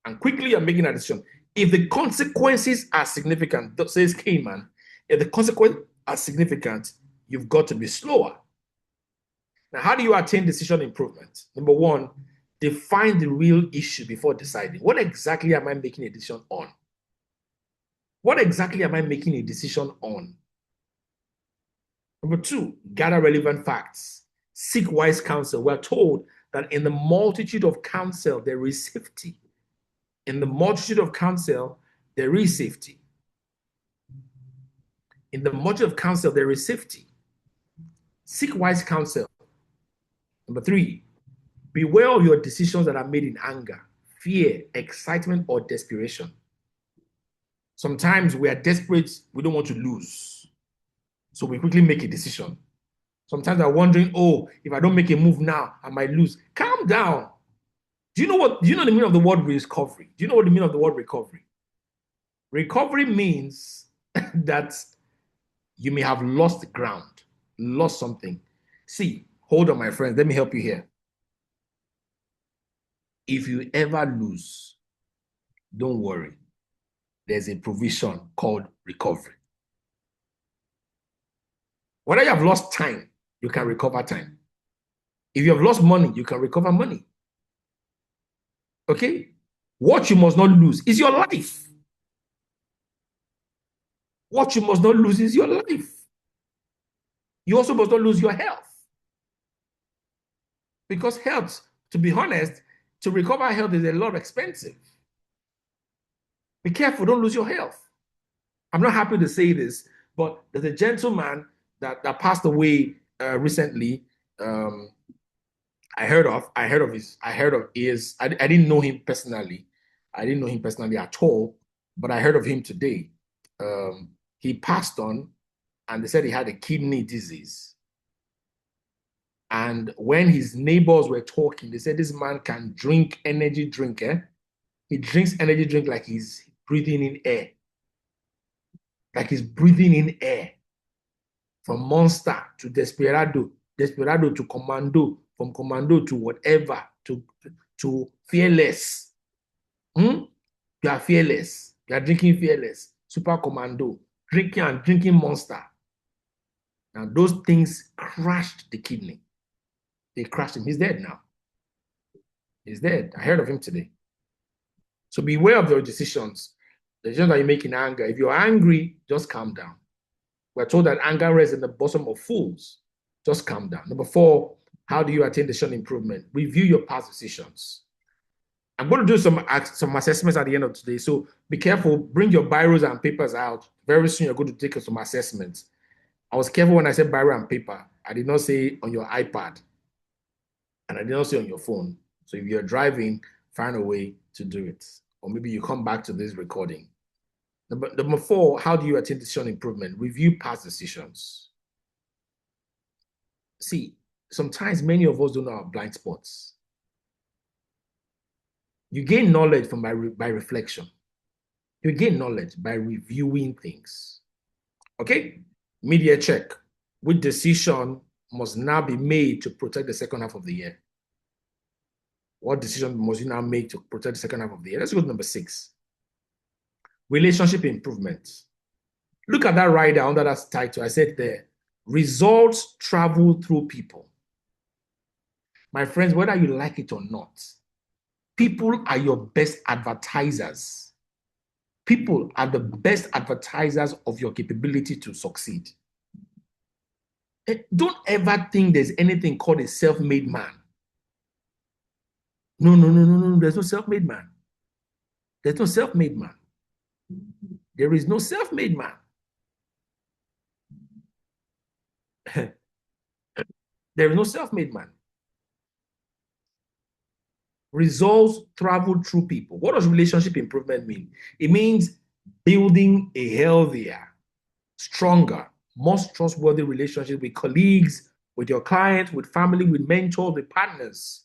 And quickly you're making a decision. If the consequences are significant, says Kahneman, if the consequences are significant, you've got to be slower. Now, how do you attain decision improvement? Number 1, define the real issue before deciding. What exactly am I making a decision on? What exactly am I making a decision on? Number 2, gather relevant facts. Seek wise counsel. We're told that in the multitude of counsel, there is safety. In the multitude of counsel, there is safety. In the multitude of counsel, there is safety. Seek wise counsel. Number 3, beware of your decisions that are made in anger, fear, excitement, or desperation. Sometimes we are desperate, we don't want to lose. So we quickly make a decision. Sometimes we're wondering, oh, if I don't make a move now, I might lose. Calm down. Do you know the meaning of the word recovery? Do you know what the meaning of the word recovery? Recovery means that you may have lost ground, lost something. See, hold on, my friends. Let me help you here. If you ever lose, don't worry. There's a provision called recovery. Whether you have lost time, you can recover time. If you have lost money, you can recover money. Okay? What you must not lose is your life. What you must not lose is your life. You also must not lose your health. Because health, to be honest, to recover health is a lot expensive. Be careful, don't lose your health. I'm not happy to say this, but there's a gentleman that passed away recently. I heard of his. I didn't know him personally. I didn't know him personally at all, but I heard of him today. He passed on, and they said he had a kidney disease. And when his neighbors were talking, they said this man can drink energy drink. He drinks energy drink like he's breathing in air. Like he's breathing in air. From Monster to Desperado, Desperado to Commando, from Commando to whatever, to Fearless. You are fearless. You are drinking Fearless, Super Commando, drinking Monster. Now those things crashed the kidney. They crashed him. He's dead now. He's dead. I heard of him today. So beware of your decisions. The decisions that you make in anger. If you're angry, just calm down. We're told that anger rests in the bosom of fools. Just calm down. Number 4, how do you attain decision improvement? Review your past decisions. I'm going to do some assessments at the end of today. So be careful. Bring your biros and papers out. Very soon you're going to take some assessments. I was careful when I said biro and paper. I did not say on your iPad. And I did not say on your phone. So if you're driving, find a way to do it. Or maybe you come back to this recording. Number 4, how do you attain decision improvement? Review past decisions. See, sometimes many of us don't know our blind spots. You gain knowledge by reflection. You gain knowledge by reviewing things. Okay? Media check. Which decision must now be made to protect the second half of the year? What decision must you now make to protect the second half of the year? Let's go to number 6. Relationship improvement. Look at that right there under that title. I said there, results travel through people. My friends, whether you like it or not, people are your best advertisers. People are the best advertisers of your capability to succeed. Don't ever think there's anything called a self-made man. No. There's no self-made man. There's no self-made man. There is no self-made man. There is no self-made man. Results travel through people. What does relationship improvement mean? It means building a healthier, stronger, more trustworthy relationship with colleagues, with your clients, with family, with mentors, with partners.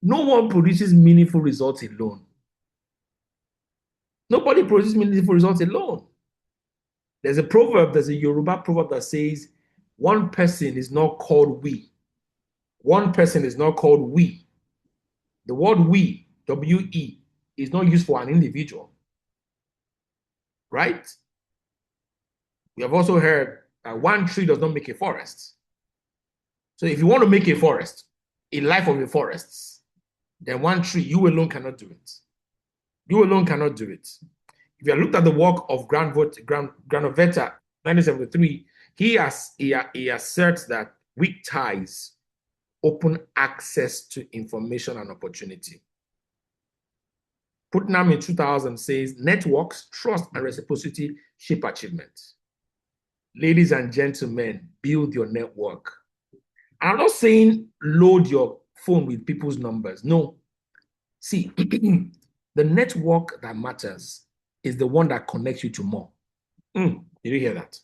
No one produces meaningful results alone. Nobody produces meaningful results alone. There's a Yoruba proverb that says, one person is not called we. One person is not called we. The word we, W-E, is not used for an individual. Right? We have also heard that one tree does not make a forest. So if you want to make a forest, a life of a forest, then one tree, you alone cannot do it. You alone cannot do it. If you looked at the work of Granovetter, 1973, he asserts that weak ties open access to information and opportunity. Putnam in 2000 says, networks, trust, and reciprocity shape achievement. Ladies and gentlemen, build your network. And I'm not saying load your phone with people's numbers. No. See, the network that matters is the one that connects you to more. Did you hear that?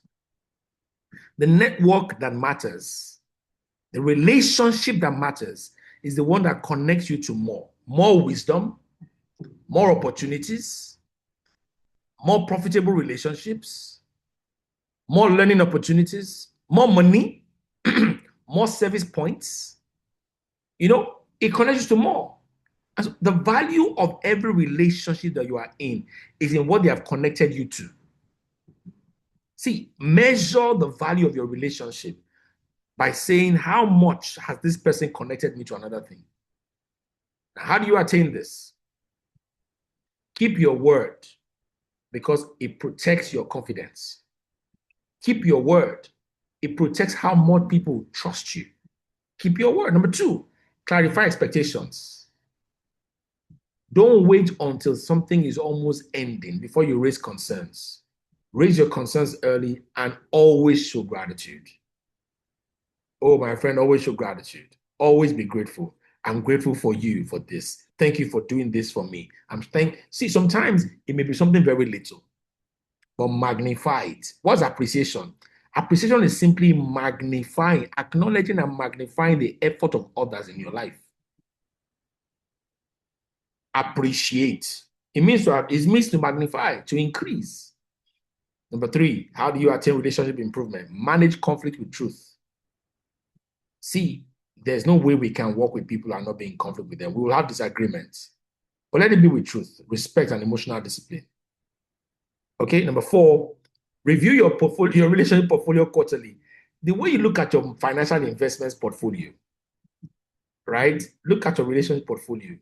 The network that matters, the relationship that matters is the one that connects you to more. More wisdom, more opportunities, more profitable relationships, more learning opportunities, more money, more service points. You know, it connects you to more. And so the value of every relationship that you are in is in what they have connected you to. See, measure the value of your relationship by saying, how much has this person connected me to another thing? Now, how do you attain this? Keep your word, because it protects your confidence. Keep your word. It protects how more people trust you. Keep your word. Number 2, clarify expectations. Don't wait until something is almost ending before you raise concerns. Raise your concerns early and always show gratitude. Oh, my friend, always show gratitude. Always be grateful. I'm grateful for you for this. Thank you for doing this for me. See, sometimes it may be something very little, but magnify it. What's appreciation? Appreciation is simply magnifying, acknowledging and magnifying the effort of others in your life. Appreciate. It means to magnify, to increase. Number 3, how do you attain relationship improvement? Manage conflict with truth. See, there's no way we can work with people and not be in conflict with them. We will have disagreements, but let it be with truth, respect, and emotional discipline. Okay, number 4, review your portfolio, your relationship portfolio quarterly. The way you look at your financial investments portfolio, right? Look at your relationship portfolio.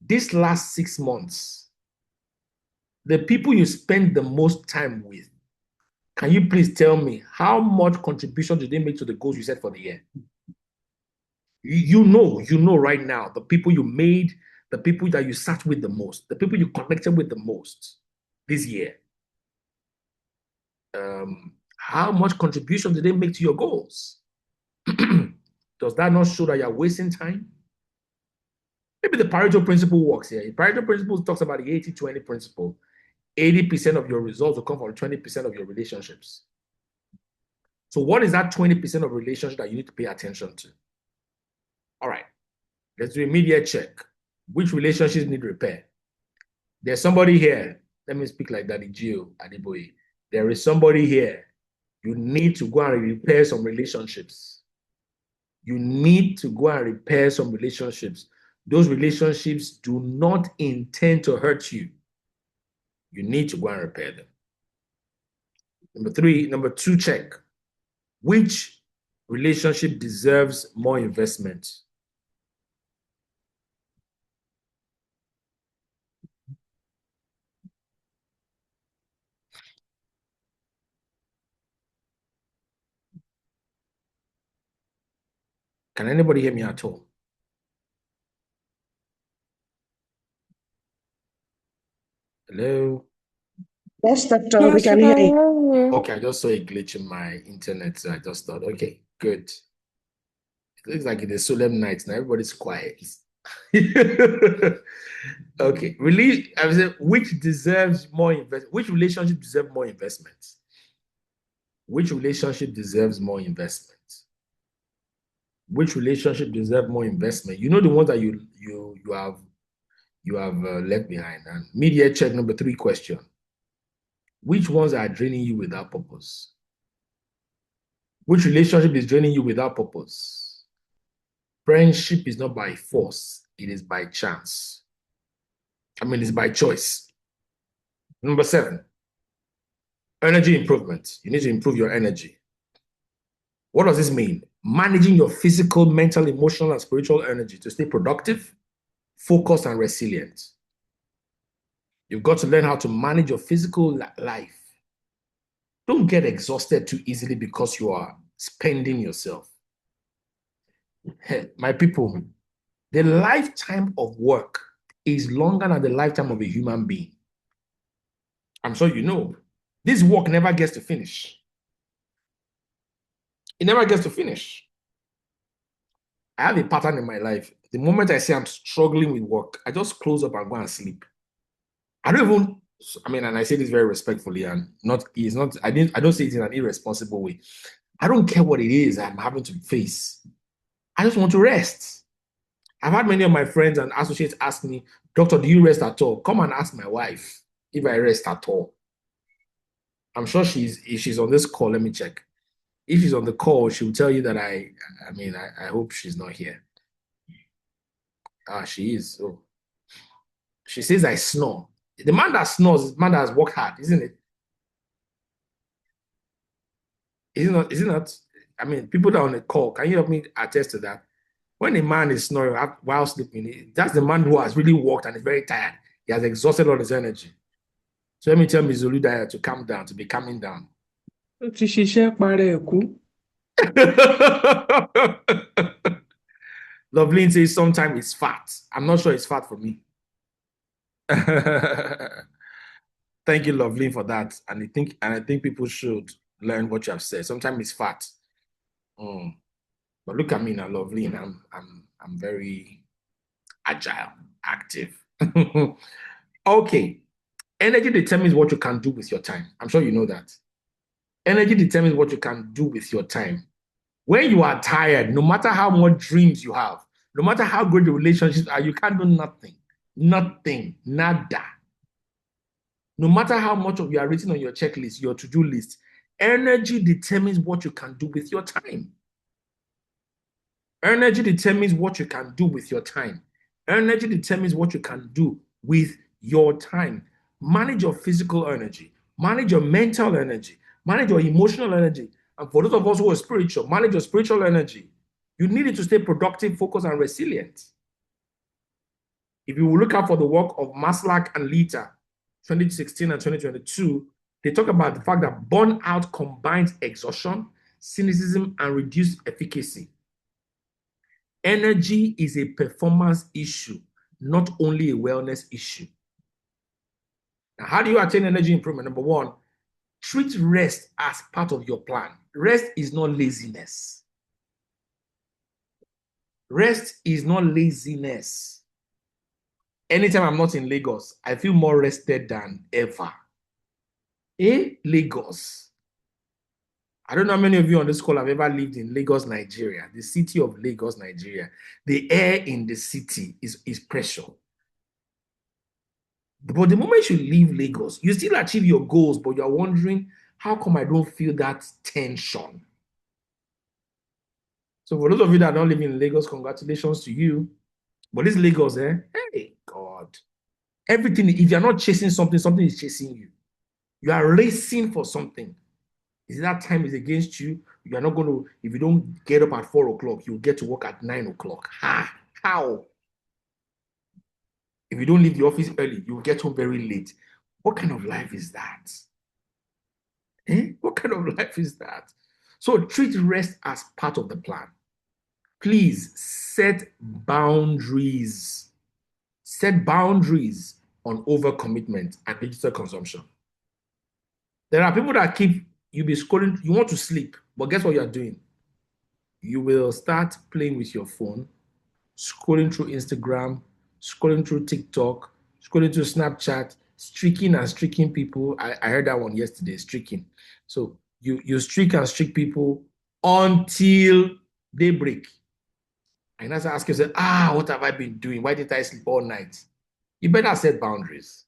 This last 6 months, the people you spend the most time with, can you please tell me how much contribution did they make to the goals you set for the year? You know right now, the people you made, the people that you sat with the most, the people you connected with the most this year. How much contribution did they make to your goals? Does that not show that you're wasting time? Maybe the Pareto principle works here. The Pareto principle talks about the 80-20 principle. 80% of your results will come from 20% of your relationships. So what is that 20% of relationship that you need to pay attention to? All right, let's do a immediate check. Which relationships need repair? There's somebody here. Let me speak like Daddy Gio Adeboye. There is somebody here. You need to go and repair some relationships. You need to go and repair some relationships. Those relationships do not intend to hurt you. You need to go and repair them. Number 2, check. Which relationship deserves more investment? Can anybody hear me at all? Hello? Yes, Doctor, we can hear you. Okay, I just saw a glitch in my internet, so I just thought, okay, good. It looks like it is solemn night now. Everybody's quiet. Okay, really, I would say, which deserves more investment? Which relationship deserves more investment? Which relationship deserves more investment? Which relationship deserves more investment? You know the ones that you have left behind. And media check number 3 question. Which ones are draining you without purpose? Which relationship is draining you without purpose? Friendship is not by force. It is by chance. It's by choice. Number 7, energy improvement. You need to improve your energy. What does this mean? Managing your physical, mental, emotional, and spiritual energy to stay productive, focused, and resilient. You've got to learn how to manage your physical life. Don't get exhausted too easily because you are spending yourself. My people, the lifetime of work is longer than the lifetime of a human being. I'm sure you know. This work never gets to finish. It never gets to finish. I have a pattern in my life. The moment I say I'm struggling with work, I just close up and go and sleep. I don't even, and I say this very respectfully and I don't say it in an irresponsible way. I don't care what it is I'm having to face. I just want to rest. I've had many of my friends and associates ask me, Doctor, do you rest at all? Come and ask my wife if I rest at all. I'm sure if she's on this call, let me check. If she's on the call, she will tell you that I hope she's not here. She is. So she says I snore. The man that snores is the man that has worked hard, isn't it? Is it not? People that are on the call, can you help me attest to that? When a man is snoring while sleeping, that's the man who has really worked and is very tired. He has exhausted all his energy. So let me tell Ms. Oludayo to calm down, to be calming down. Loveline says sometimes it's fat. I'm not sure it's fat for me. Thank you, Lovely, for that. And I think people should learn what you have said. Sometimes it's fat. But look at me now, Lovely, and I'm very agile, active. Okay. Energy determines what you can do with your time. I'm sure you know that. Energy determines what you can do with your time. When you are tired, no matter how much dreams you have, no matter how good the relationships are, you can't do nothing. Nothing. Nada. No matter how much of you are written on your checklist, your to-do list, energy determines what you can do with your time. Energy determines what you can do with your time. Energy determines what you can do with your time. Manage your physical energy. Manage your mental energy. Manage your emotional energy. And for those of us who are spiritual, manage your spiritual energy. You need it to stay productive, focused, and resilient. If you look out for the work of Maslach and Lita, 2016 and 2022, they talk about the fact that burnout combines exhaustion, cynicism, and reduced efficacy. Energy is a performance issue, not only a wellness issue. Now, how do you attain energy improvement? Number one, treat rest as part of your plan. Rest is not laziness. Rest is not laziness. Anytime I'm not in Lagos, I feel more rested than ever. Lagos. I don't know how many of you on this call have ever lived in Lagos, Nigeria, the city of Lagos, Nigeria. The air in the city is pressure. But the moment you leave Lagos, you still achieve your goals, but you're wondering, how come I don't feel that tension? So for those of you that don't live in Lagos, congratulations to you. But this Lagos, hey, God. Everything, if you're not chasing something, something is chasing you. You are racing for something. Is that time is against you? You are not going to, if you don't get up at 4 o'clock, you'll get to work at 9 o'clock. How? If you don't leave the office early, you'll get home very late. What kind of life is that? What kind of life is that? So treat rest as part of the plan. Please set boundaries. Set boundaries on overcommitment and digital consumption. There are people that you be scrolling, you want to sleep, but guess what you're doing? You will start playing with your phone, scrolling through Instagram, scrolling through TikTok, scrolling through Snapchat, streaking people. I heard that one yesterday, streaking. So you streak and streak people until daybreak. And as I ask yourself, what have I been doing? Why didn't I sleep all night? You better set boundaries.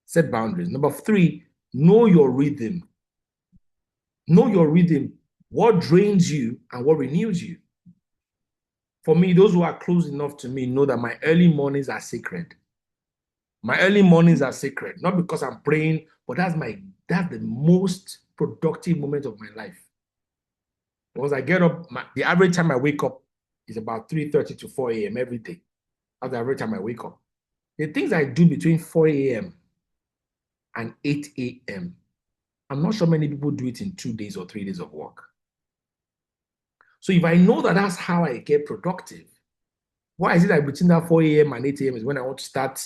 Set boundaries. Number 3, know your rhythm. Know your rhythm. What drains you and what renews you. For me, those who are close enough to me know that my early mornings are sacred. My early mornings are sacred, not because I'm praying, but that's the most productive moment of my life. Once I get up, the average time I wake up is about 3:30 to 4 a.m. every day. That's the average time I wake up. The things I do between 4 a.m. and 8 a.m., I'm not sure many people do it in 2 days or 3 days of work. So if I know that that's how I get productive, why is it that between that 4 a.m. and 8 a.m. is when I want to start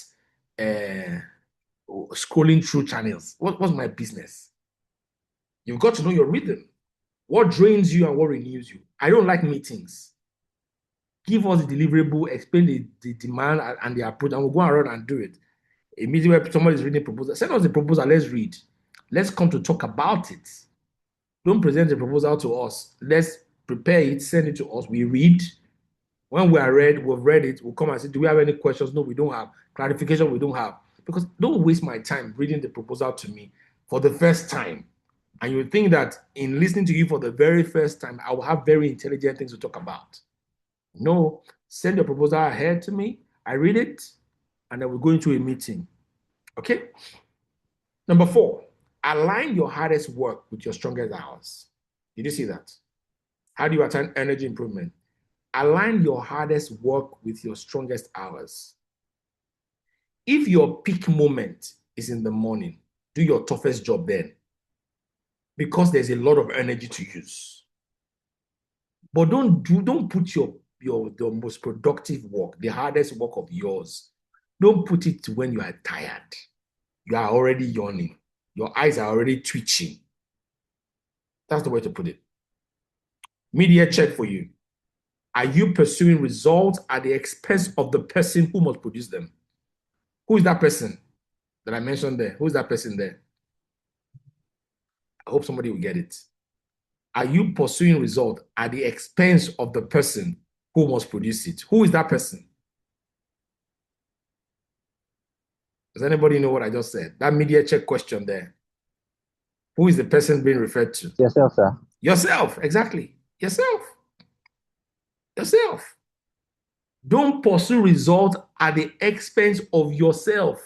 scrolling through channels? What's my business? You've got to know your rhythm. What drains you and what renews you? I don't like meetings. Give us the deliverable, explain the demand and the approach, and we'll go around and do it. A meeting where somebody is reading a proposal, send us the proposal, let's read. Let's come to talk about it. Don't present the proposal to us. Let's prepare it, send it to us. We read. When we are read, we've read it, we'll come and say, do we have any questions? No, we don't have. Clarification, we don't have. Because don't waste my time reading the proposal to me for the first time. And you would think that in listening to you for the very first time, I will have very intelligent things to talk about. No, send your proposal ahead to me. I read it, and then we'll go into a meeting. Okay? Number 4, align your hardest work with your strongest hours. Did you see that? How do you attain energy improvement? Align your hardest work with your strongest hours. If your peak moment is in the morning, do your toughest job then, because there's a lot of energy to use. But don't put the most productive work, the hardest work of yours, Don't put it when you are tired. You are already yawning. Your eyes are already twitching. That's the way to put it. Media check for you. Are you pursuing results at the expense of the person who must produce them? Who is that person that I mentioned there? Who is that person there? I hope somebody will get it. Are you pursuing results at the expense of the person who must produce it? Who is that person? Does anybody know what I just said? That media check question there. Who is the person being referred to? Yourself, sir. Yourself, exactly. Yourself. Yourself. Don't pursue results at the expense of yourself.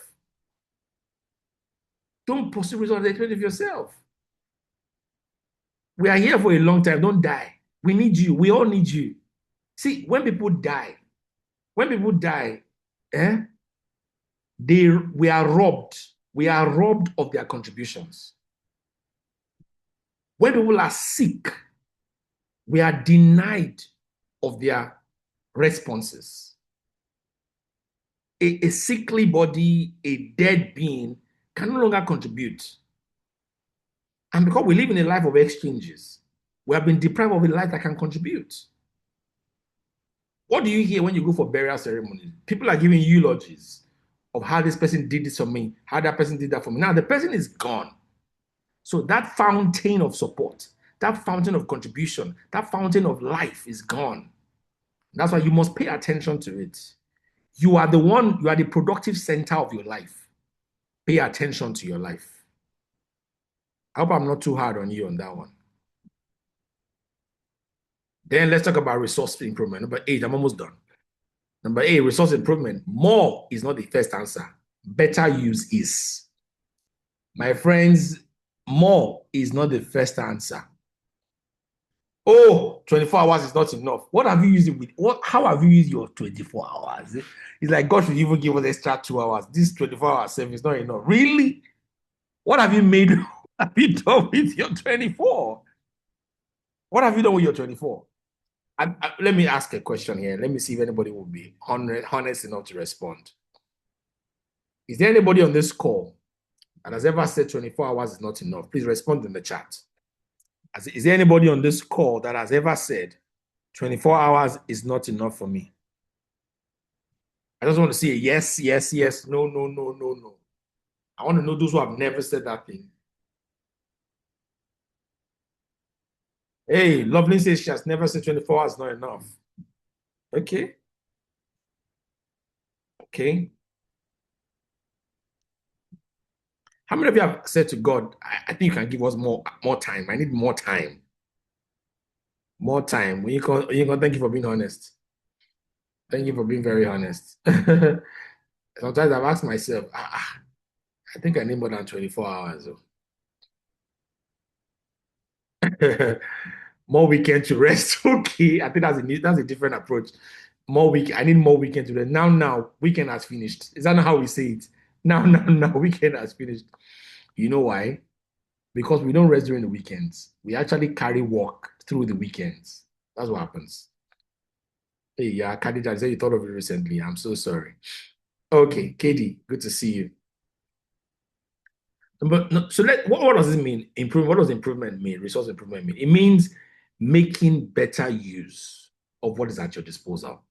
Don't pursue results at the expense of yourself. We are here for a long time. Don't die. We need you. We all need you. See, when people die, we are robbed. We are robbed of their contributions. When people are sick, we are denied of their responses. A sickly body, a dead being can no longer contribute. And because we live in a life of exchanges, we have been deprived of a life that can contribute. What do you hear when you go for burial ceremonies? People are giving eulogies of how this person did this for me, how that person did that for me. Now the person is gone. So that fountain of support, that fountain of contribution, that fountain of life is gone. That's why you must pay attention to it. You are the productive center of your life. Pay attention to your life. I hope I'm not too hard on you on that one. Then let's talk about resource improvement. Number 8, I'm almost done. Number 8, resource improvement. More is not the first answer. Better use is. My friends, more is not the first answer. Oh, 24 hours is not enough. What have you used it with? How have you used your 24 hours? It's like God should even give us extra 2 hours. This 24-hour service is not enough. Really? What have you made? What have you done with your 24? What have you done with your 24? Let me ask a question here. Let me see if anybody will be honest enough to respond. Is there anybody on this call that has ever said 24 hours is not enough? Please respond in the chat. Is there anybody on this call that has ever said 24 hours is not enough for me? I just want to see a yes, yes, yes, no, no, no, no, no. I want to know those who have never said that thing. Hey, Loveline says she has never said 24 hours is not enough. Okay. Okay. How many of you have said to God, I think you can give us more time. I need more time. More time. When you can, thank you for being honest. Thank you for being very honest. Sometimes I've asked myself, I think I need more than 24 hours. More weekend to rest. Okay, I think that's a different approach. I need more weekend to rest. Now, weekend has finished. Is that not how we say it? Now, weekend has finished. You know why? Because we don't rest during the weekends. We actually carry work through the weekends. That's what happens. Hey, yeah, Khadija, I said you thought of it recently. I'm so sorry. Okay, Katie, good to see you. But no, so what does it mean? What does improvement mean? Resource improvement mean? It means making better use of what is at your disposal.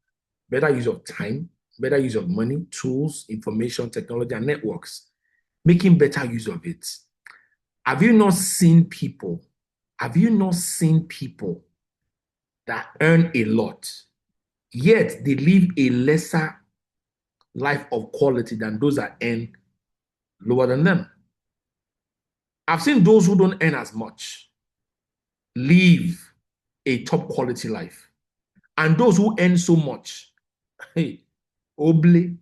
Better use of time, better use of money, tools, information, technology, and networks. Making better use of it. Have you not seen people that earn a lot, yet they live a lesser life of quality than those that earn lower than them? I've seen those who don't earn as much live a top quality life. And those who earn so much, hey, oble,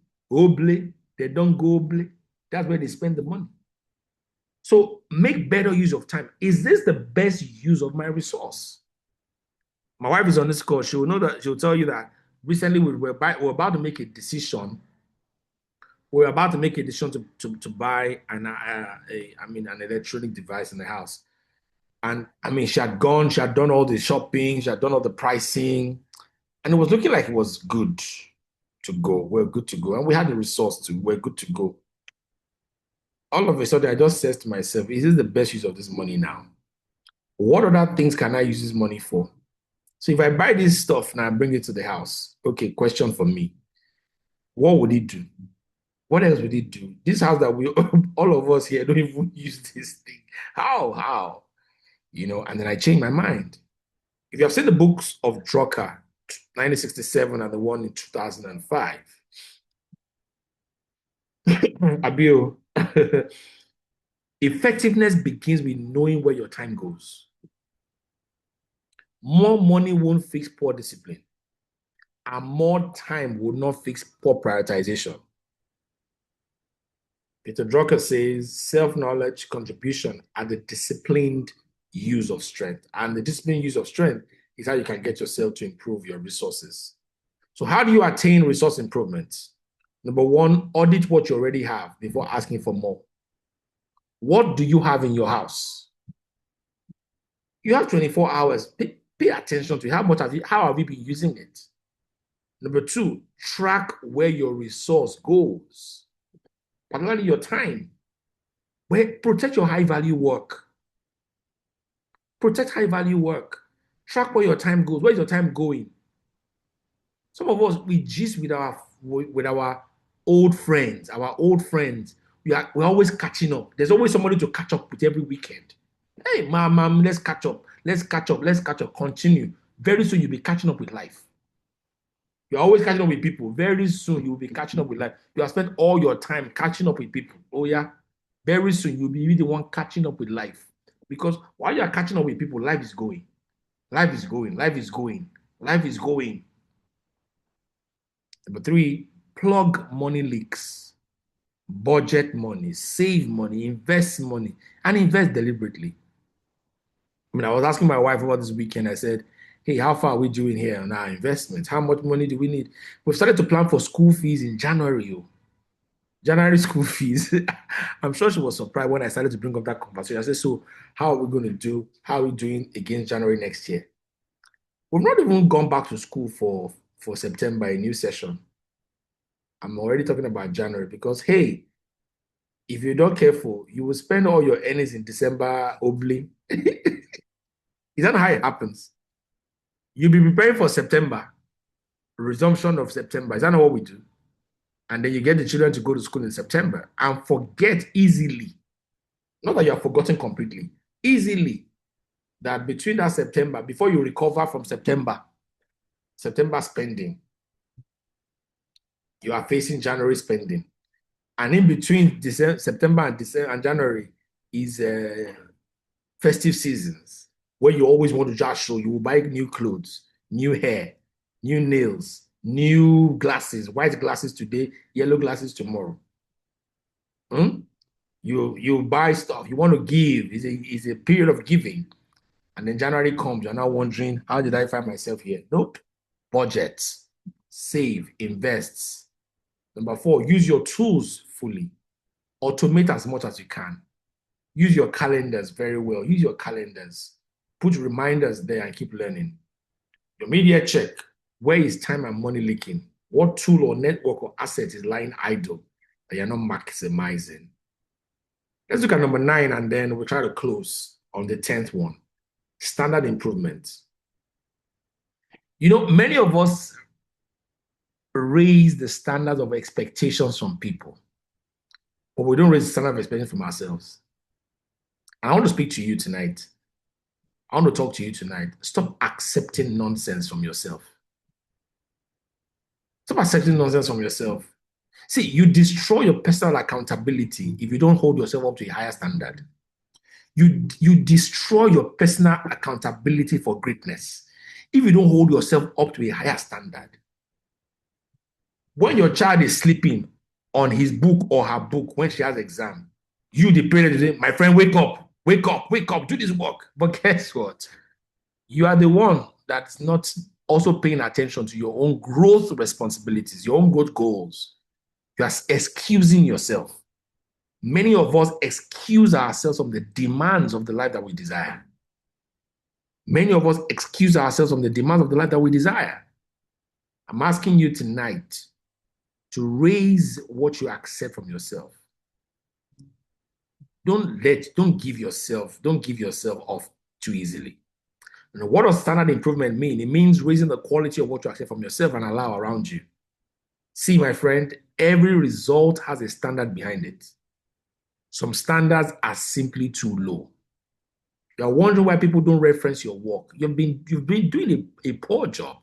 they don't go oble. That's where they spend the money. So make better use of time. Is this the best use of my resource? My wife is on this call. She'll tell you that recently we're about to make a decision. We're about to make a decision to buy an electronic device in the house. And she had done all the shopping, she had done all the pricing, and it was looking like it was good. to go. We're good to go. And we had the resource to, we're good to go. All of a sudden, I just said to myself, is this the best use of this money now? What other things can I use this money for? So if I buy this stuff and I bring it to the house, okay, question for me. What would it do? What else would it do? This house that we, all of us here don't even use this thing. How? You know, and then I changed my mind. If you have seen the books of Drucker, 1967 and the one in 2005, Abio, effectiveness begins with knowing where your time goes. More money won't fix poor discipline, and more time will not fix poor prioritization. Peter Drucker says self-knowledge, contribution, and the disciplined use of strength. And the disciplined use of strength is how you can get yourself to improve your resources. So how do you attain resource improvements? Number one, audit what you already have before asking for more. What do you have in your house? You have 24 hours. Pay attention to it. How have you been using it? Number two, track where your resource goes, particularly your time. Protect your high-value work. Protect high-value work. Track where your time goes. Where's your time going? Some of us, we gist with our old friends. Our old friends, we're always catching up. There's always somebody to catch up with every weekend. Hey, mom, let's catch up. Let's catch up. Let's catch up. Continue. Very soon you'll be catching up with life. You're always catching up with people. Very soon you'll be catching up with life. You have spent all your time catching up with people. Oh yeah. Very soon you'll be the one catching up with life. Because while you're catching up with people, life is going. Life is going. Life is going. Life is going. Number three, plug money leaks. Budget money, save money, invest money, and invest deliberately. I mean, I was asking my wife about this weekend. I said, hey, how far are we doing here on our investments? How much money do we need? We've started to plan for school fees in January. January school fees. I'm sure she was surprised when I started to bring up that conversation. I said, so how are we going to do? How are we doing against January next year? We've not even gone back to school for September, a new session. I'm already talking about January because, hey, if you're not careful, you will spend all your earnings in December obly. Is that how it happens? You'll be preparing for September, resumption of September. Is that not what we do? And then you get the children to go to school in September and forget easily, not that you have forgotten completely, easily that between that September, before you recover from September spending, you are facing January spending. And in between September and January is festive seasons where you always want to just show. You will buy new clothes, new hair, new nails, new glasses, white glasses today, yellow glasses tomorrow. You buy stuff. You want to give. It's a period of giving. And then January comes. You're now wondering, how did I find myself here? Nope. Budget, save, invest. Number four, use your tools fully. Automate as much as you can. Use your calendars very well. Use your calendars. Put reminders there and keep learning. Your media check. Where is time and money leaking? What tool or network or asset is lying idle that you're not maximizing? Let's look at number 9 and then we'll try to close on the 10th one. Standard improvement. You know, many of us raise the standards of expectations from people, but we don't raise the standard of expectations from ourselves. And I want to speak to you tonight. I want to talk to you tonight. Stop accepting nonsense from yourself. Stop accepting nonsense from yourself. See, you destroy your personal accountability if you don't hold yourself up to a higher standard. You destroy your personal accountability for greatness if you don't hold yourself up to a higher standard. When your child is sleeping on his book or her book when she has exam, you, the parent, say, my friend, wake up, do this work. But guess what? You are the one that's not also paying attention to your own growth responsibilities, your own growth goals. You are excusing yourself. Many of us excuse ourselves from the demands of the life that we desire. Many of us excuse ourselves from the demands of the life that we desire. I'm asking you tonight, to raise what you accept from yourself. Don't give yourself off too easily. And what does standard improvement mean? It means raising the quality of what you accept from yourself and allow around you. See, my friend, every result has a standard behind it. Some standards are simply too low. You're wondering why people don't reference your work. You've been doing a poor job,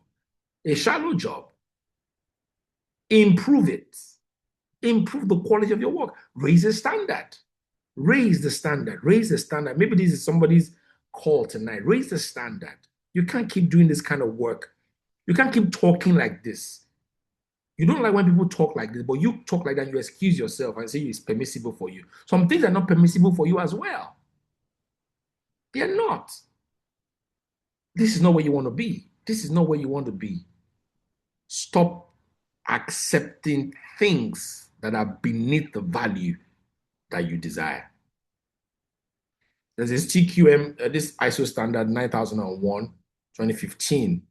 a shallow job. Improve it. Improve the quality of your work. Raise the standard. Raise the standard. Raise the standard. Maybe this is somebody's call tonight. Raise the standard. You can't keep doing this kind of work. You can't keep talking like this. You don't like when people talk like this, but you talk like that, you excuse yourself and say it's permissible for you. Some things are not permissible for you as well. They're not. This is not where you want to be. This is not where you want to be. Stop accepting things that are beneath the value that you desire. There's this TQM, this ISO standard 9001, 2015.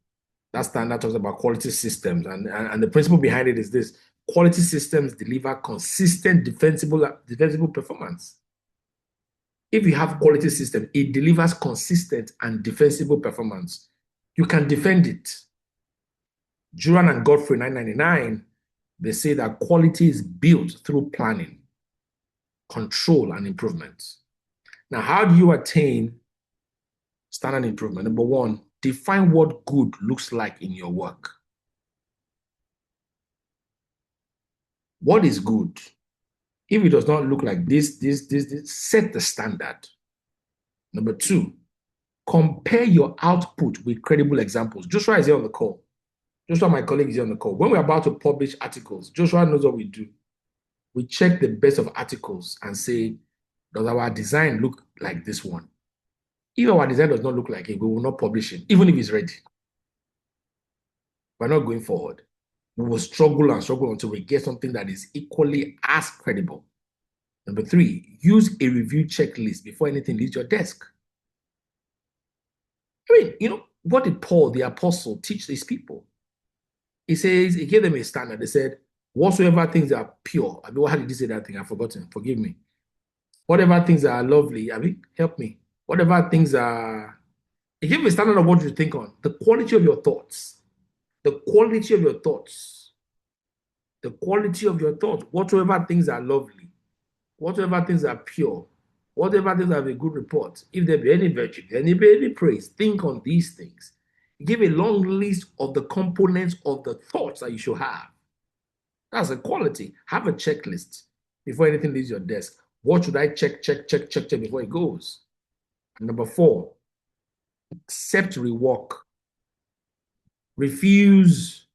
That standard talks about quality systems, and the principle behind it is this: quality systems deliver consistent, defensible performance. If you have quality system, it delivers consistent and defensible performance. You can defend it. Juran and Godfrey 999, they say that quality is built through planning, control, and improvement. Now, how do you attain standard improvement? Number one, define what good looks like in your work. What is good? If it does not look like this, set the standard. Number two, compare your output with credible examples. Joshua is here on the call. Joshua, my colleague, is here on the call. When we're about to publish articles, Joshua knows what we do. We check the best of articles and say, does our design look like this one? If our design does not look like it, we will not publish it, even if it's ready. We're not going forward. We will struggle and struggle until we get something that is equally as credible. Number three, use a review checklist before anything leaves your desk. I mean, what did Paul, the apostle, teach these people? He says, he gave them a standard. They said, whatsoever things are pure. I mean, how did he say that thing? I've forgotten. Forgive me. Whatever things are lovely, help me. Whatever things are, he gave a standard of what you think on. The quality of your thoughts. The quality of your thoughts. The quality of your thoughts. Whatsoever things are lovely. Whatever things are pure. Whatever things have a good report. If there be any virtue, if there be any praise, think on these things. Give a long list of the components of the thoughts that you should have. That's a quality. Have a checklist before anything leaves your desk. What should I check before it goes? And number four, accept rework. Refuse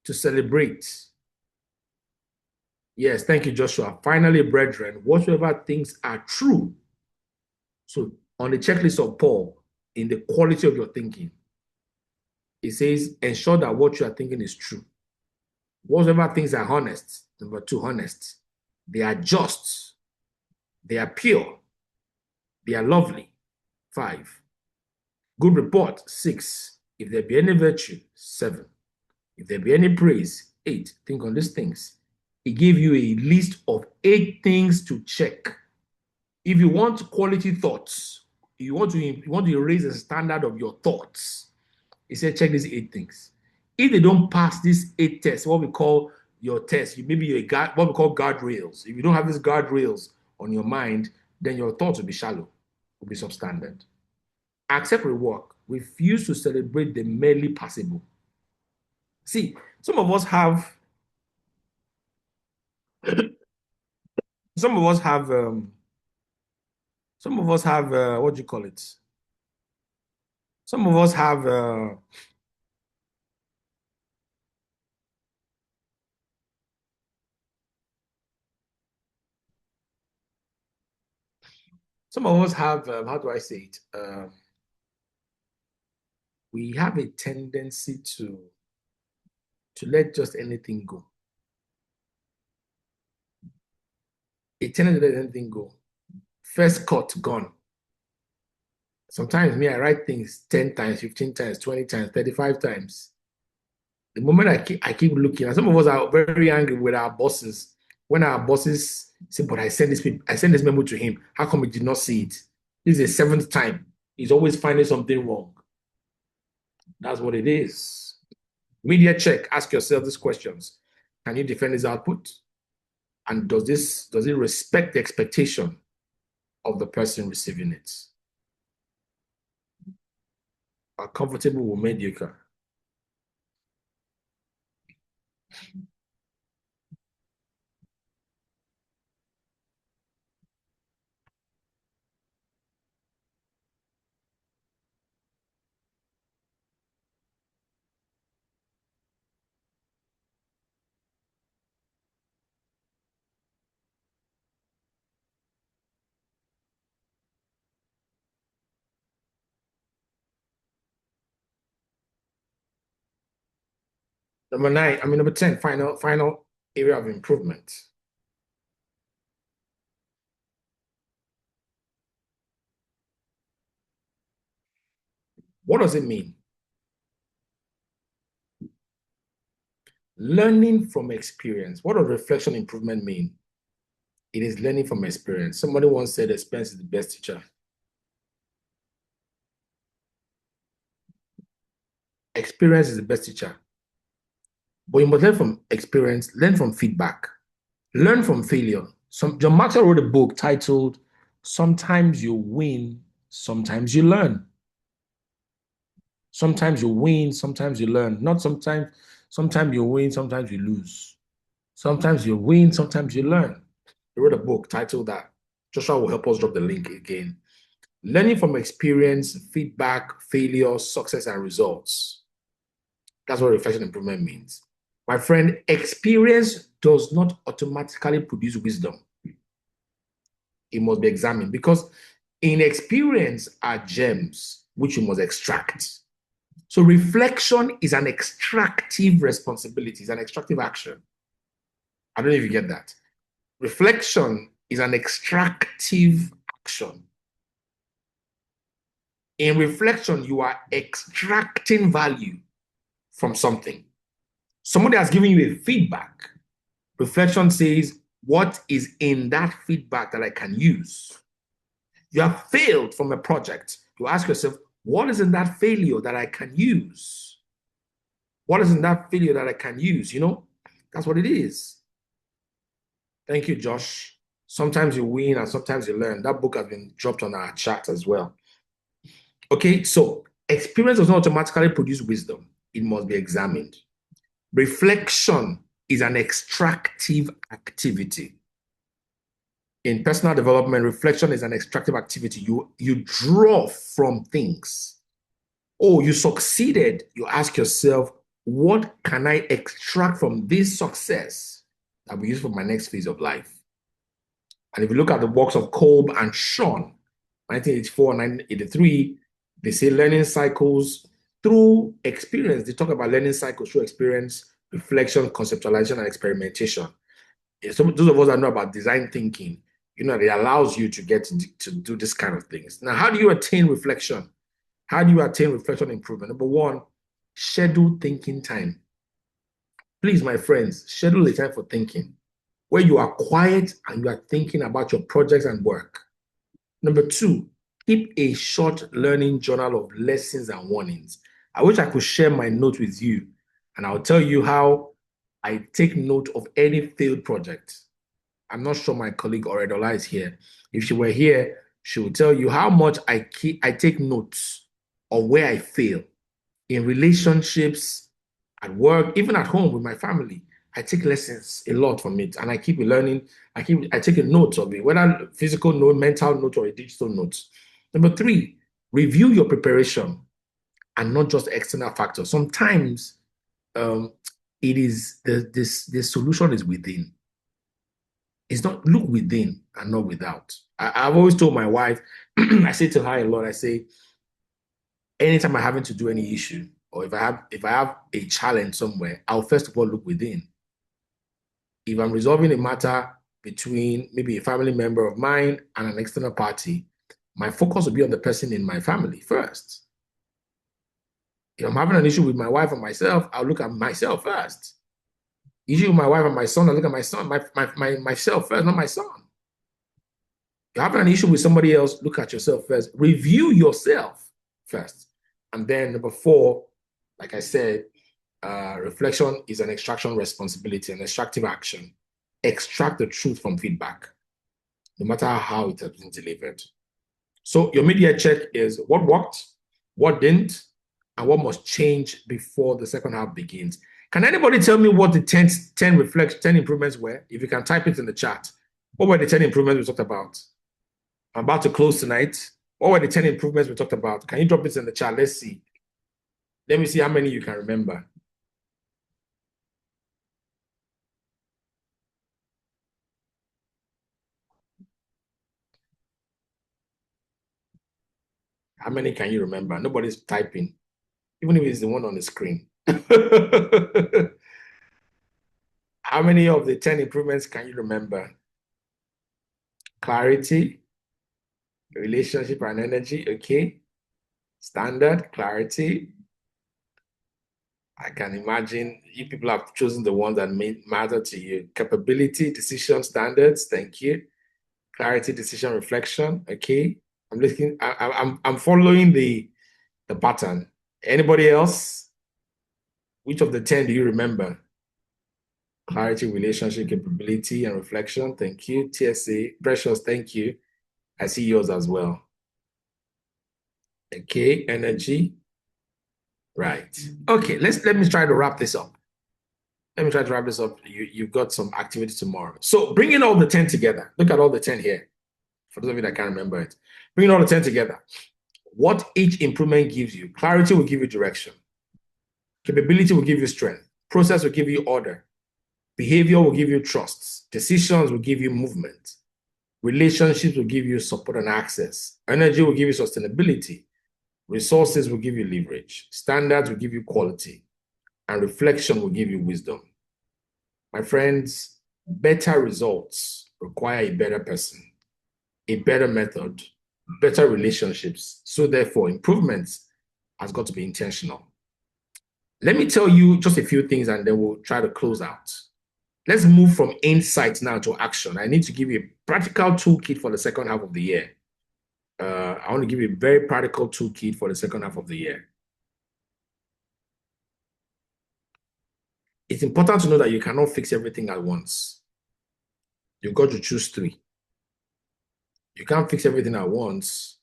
to celebrate. Yes, thank you, Joshua. Finally, brethren, whatsoever things are true. So on the checklist of Paul, in the quality of your thinking, it says, ensure that what you are thinking is true. Whatever things are honest, number two, honest. They are just. They are pure. They are lovely. 5. Good report. 6. If there be any virtue. 7. If there be any praise. 8. Think on these things. He gave you a list of 8 things to check. If you want quality thoughts, you want to raise the standard of your thoughts, he said, check these 8 things. If they don't pass these 8 tests, what we call your test, maybe what we call guardrails. If you don't have these guardrails on your mind, then your thoughts will be shallow, will be substandard. Accept rework. Refuse to celebrate the merely passable. See, some of us have what do you call it? Some of us have how do I say it? We have a tendency to let just anything go. A tendency to let anything go. First cut, gone. Sometimes I write things 10 times, 15 times, 20 times, 35 times. The moment I keep looking, and some of us are very angry with our bosses when our bosses say, "But I sent this memo to him. How come he did not see it? This is the seventh time. He's always finding something wrong." That's what it is. Media check. Ask yourself these questions: can you defend his output? And does it respect the expectation of the person receiving it? Are comfortable with mediocre? Number 10, final area of improvement. What does it mean? Learning from experience. What does reflection improvement mean? It is learning from experience. Somebody once said experience is the best teacher. Experience is the best teacher. But you must learn from experience, learn from feedback, learn from failure. John Maxwell wrote a book titled "Sometimes You Win, Sometimes You Learn." Sometimes you win, sometimes you learn. Not sometimes you win, sometimes you lose. Sometimes you win, sometimes you learn. He wrote a book titled that. Joshua will help us drop the link again. Learning from experience, feedback, failure, success, and results. That's what reflection improvement means. My friend, experience does not automatically produce wisdom. It must be examined because in experience are gems which you must extract. So reflection is an extractive responsibility, it's an extractive action. I don't know if you get that. Reflection is an extractive action. In reflection, you are extracting value from something. Somebody has given you a feedback. Reflection says, what is in that feedback that I can use? You have failed from a project. You ask yourself, what is in that failure that I can use? What is in that failure that I can use? You know, that's what it is. Thank you, Josh. Sometimes you win and sometimes you learn. That book has been dropped on our chat as well. Okay, so experience does not automatically produce wisdom. It must be examined. Reflection is an extractive activity. In personal development, reflection is an extractive activity. You draw from things. Oh, you succeeded. You ask yourself, what can I extract from this success that will use for my next phase of life? And if you look at the works of Kolb and Sean, 1984 and 1983, they say learning cycles through experience. They talk about learning cycles through experience, reflection, conceptualization, and experimentation. So those of us that know about design thinking, you know, it allows you to get to do this kind of things. Now, how do you attain reflection? How do you attain reflection improvement? Number one, schedule thinking time. Please, my friends, schedule a time for thinking where you are quiet and you are thinking about your projects and work. Number two, keep a short learning journal of lessons and warnings. I wish I could share my note with you, and I'll tell you how I take note of any failed project. I'm not sure my colleague Oredola is here. If she were here, she would tell you how much I take notes of where I fail in relationships, at work, even at home with my family. I take lessons a lot from it, and I keep learning. I take a note of it, whether physical note, mental note, or a digital note. Number three, review your preparation and not just external factors. Sometimes it is the solution is within. It's not look within and not without. I've always told my wife, I say to her a lot, I say, anytime I'm having to do any issue, or if I have a challenge somewhere, I'll first of all look within. If I'm resolving a matter between maybe a family member of mine and an external party, my focus will be on the person in my family first. If I'm having an issue with my wife or myself, I'll look at myself first. Issue with my wife and my son, I'll look at my son, myself first, not my son. You're having an issue with somebody else, look at yourself first. Review yourself first. And then number 4, like I said, reflection is an extraction responsibility, an extractive action. Extract the truth from feedback, no matter how it has been delivered. So your media check is what worked, what didn't, and what must change before the second half begins. Can anybody tell me what the 10 improvements were? If you can type it in the chat. What were the 10 improvements we talked about? I'm about to close tonight. What were the 10 improvements we talked about? Can you drop this in the chat? Let's see. Let me see how many you can remember. How many can you remember? Nobody's typing, even if it's the one on the screen. How many of the 10 improvements can you remember? Clarity, relationship and energy, okay. Standard, clarity. I can imagine you people have chosen the ones that matter to you. Capability, decision, standards, thank you. Clarity, decision, reflection, okay. I'm looking, I'm following the pattern. Anybody else? Which of the 10 do you remember? Clarity, relationship, capability, and reflection, thank you. TSA, Precious, thank you. I see yours as well. Okay, energy. Right. Okay, let me try to wrap this up. Let me try to wrap this up. You've got some activity tomorrow. So bringing all the 10 together. Look at all the 10 here. For those of you that can't remember it. Bringing all the 10 together. What each improvement gives you. Clarity will give you direction. Capability will give you strength. Process will give you order. Behavior will give you trust. Decisions will give you movement. Relationships will give you support and access. Energy will give you sustainability. Resources will give you leverage. Standards will give you quality. And reflection will give you wisdom. My friends, better results require a better person, a better method, better relationships. So therefore, improvements has got to be intentional. Let me tell you just a few things and then we'll try to close out. Let's move from insight now to action. I need to give you a practical toolkit for the second half of the year. I want to give you a very practical toolkit for the second half of the year. It's important to know that you cannot fix everything at once. You've got to choose 3. You can't fix everything at once.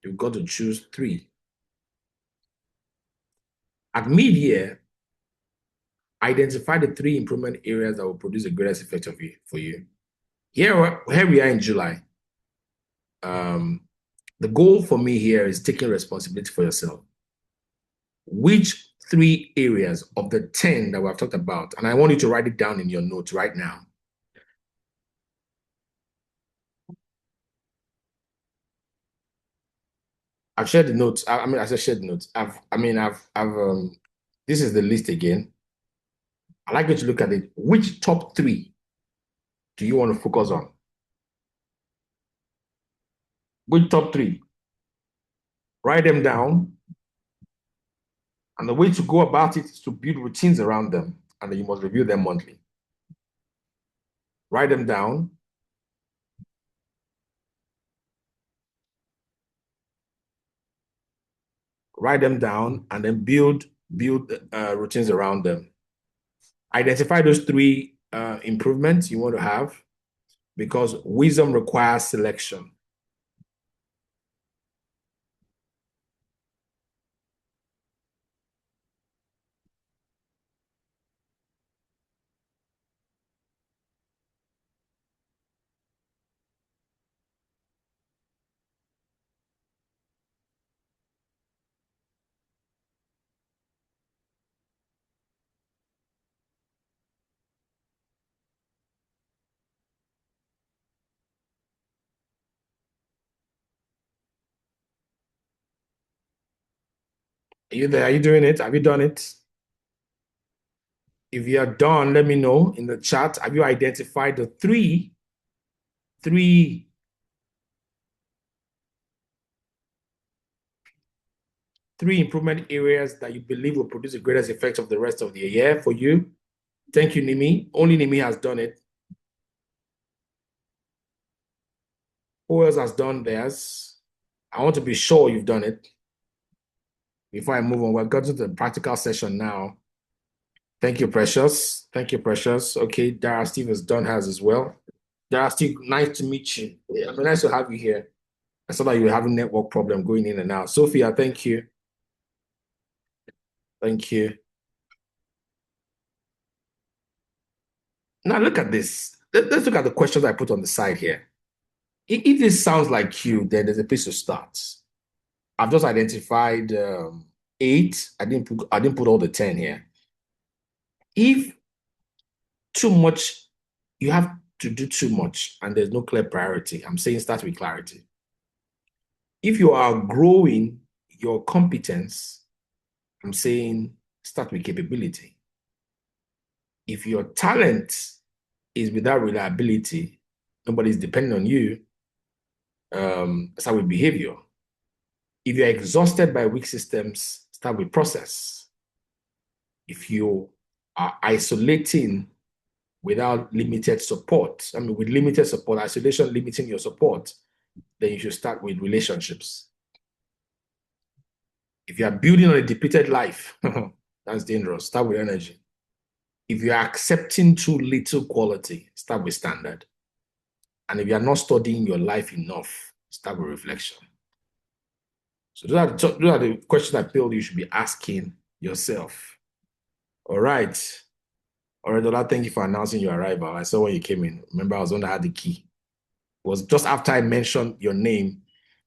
You've got to choose 3. At mid-year, identify the 3 improvement areas that will produce the greatest effect for you. Here we are in July. The goal for me here is taking responsibility for yourself. Which 3 areas of the 10 that we have talked about, and I want you to write it down in your notes right now. I've shared the notes. As I shared the notes, this is the list again. I'd like you to look at it. Which top 3 do you want to focus on? Which top 3? Write them down. And the way to go about it is to build routines around them. And then you must review them monthly. Write them down. Write them down and then build routines around them. Identify those 3 improvements you want to have, because wisdom requires selection. Are you there? Are you doing it? Have you done it? If you are done, let me know in the chat. Have you identified the 3 3 3 improvement areas that you believe will produce the greatest effect of the rest of the year for you. Thank you, Nimi. Only Nimi has done it. Who else has done theirs? I want to be sure you've done it. Before I move on, we've got to the practical session now. Thank you, Precious. Thank you, Precious. Okay, Dara Steve has done hers as well. Dara Steve, nice to meet you. Yeah, nice to have you here. I saw that you were having network problem going in and out. Sophia, thank you. Thank you. Now look at this. Let's look at the questions I put on the side here. If this sounds like you, then there's a place to start. I've just identified 8. I didn't put all the 10 here. If too much, you have to do too much and there's no clear priority, I'm saying start with clarity. If you are growing your competence, I'm saying start with capability. If your talent is without reliability, nobody's depending on you, start with behavior. If you're exhausted by weak systems, start with process. If you are isolating without limited support, with limited support, isolation limiting your support, then you should start with relationships. If you are building on a depleted life, that's dangerous. Start with energy. If you are accepting too little quality, start with standard. And if you are not studying your life enough, start with reflection. So those are the questions I feel you should be asking yourself. All right. All right, Dola, thank you for announcing your arrival. I saw when you came in. Remember, I was the one that had the key. It was just after I mentioned your name.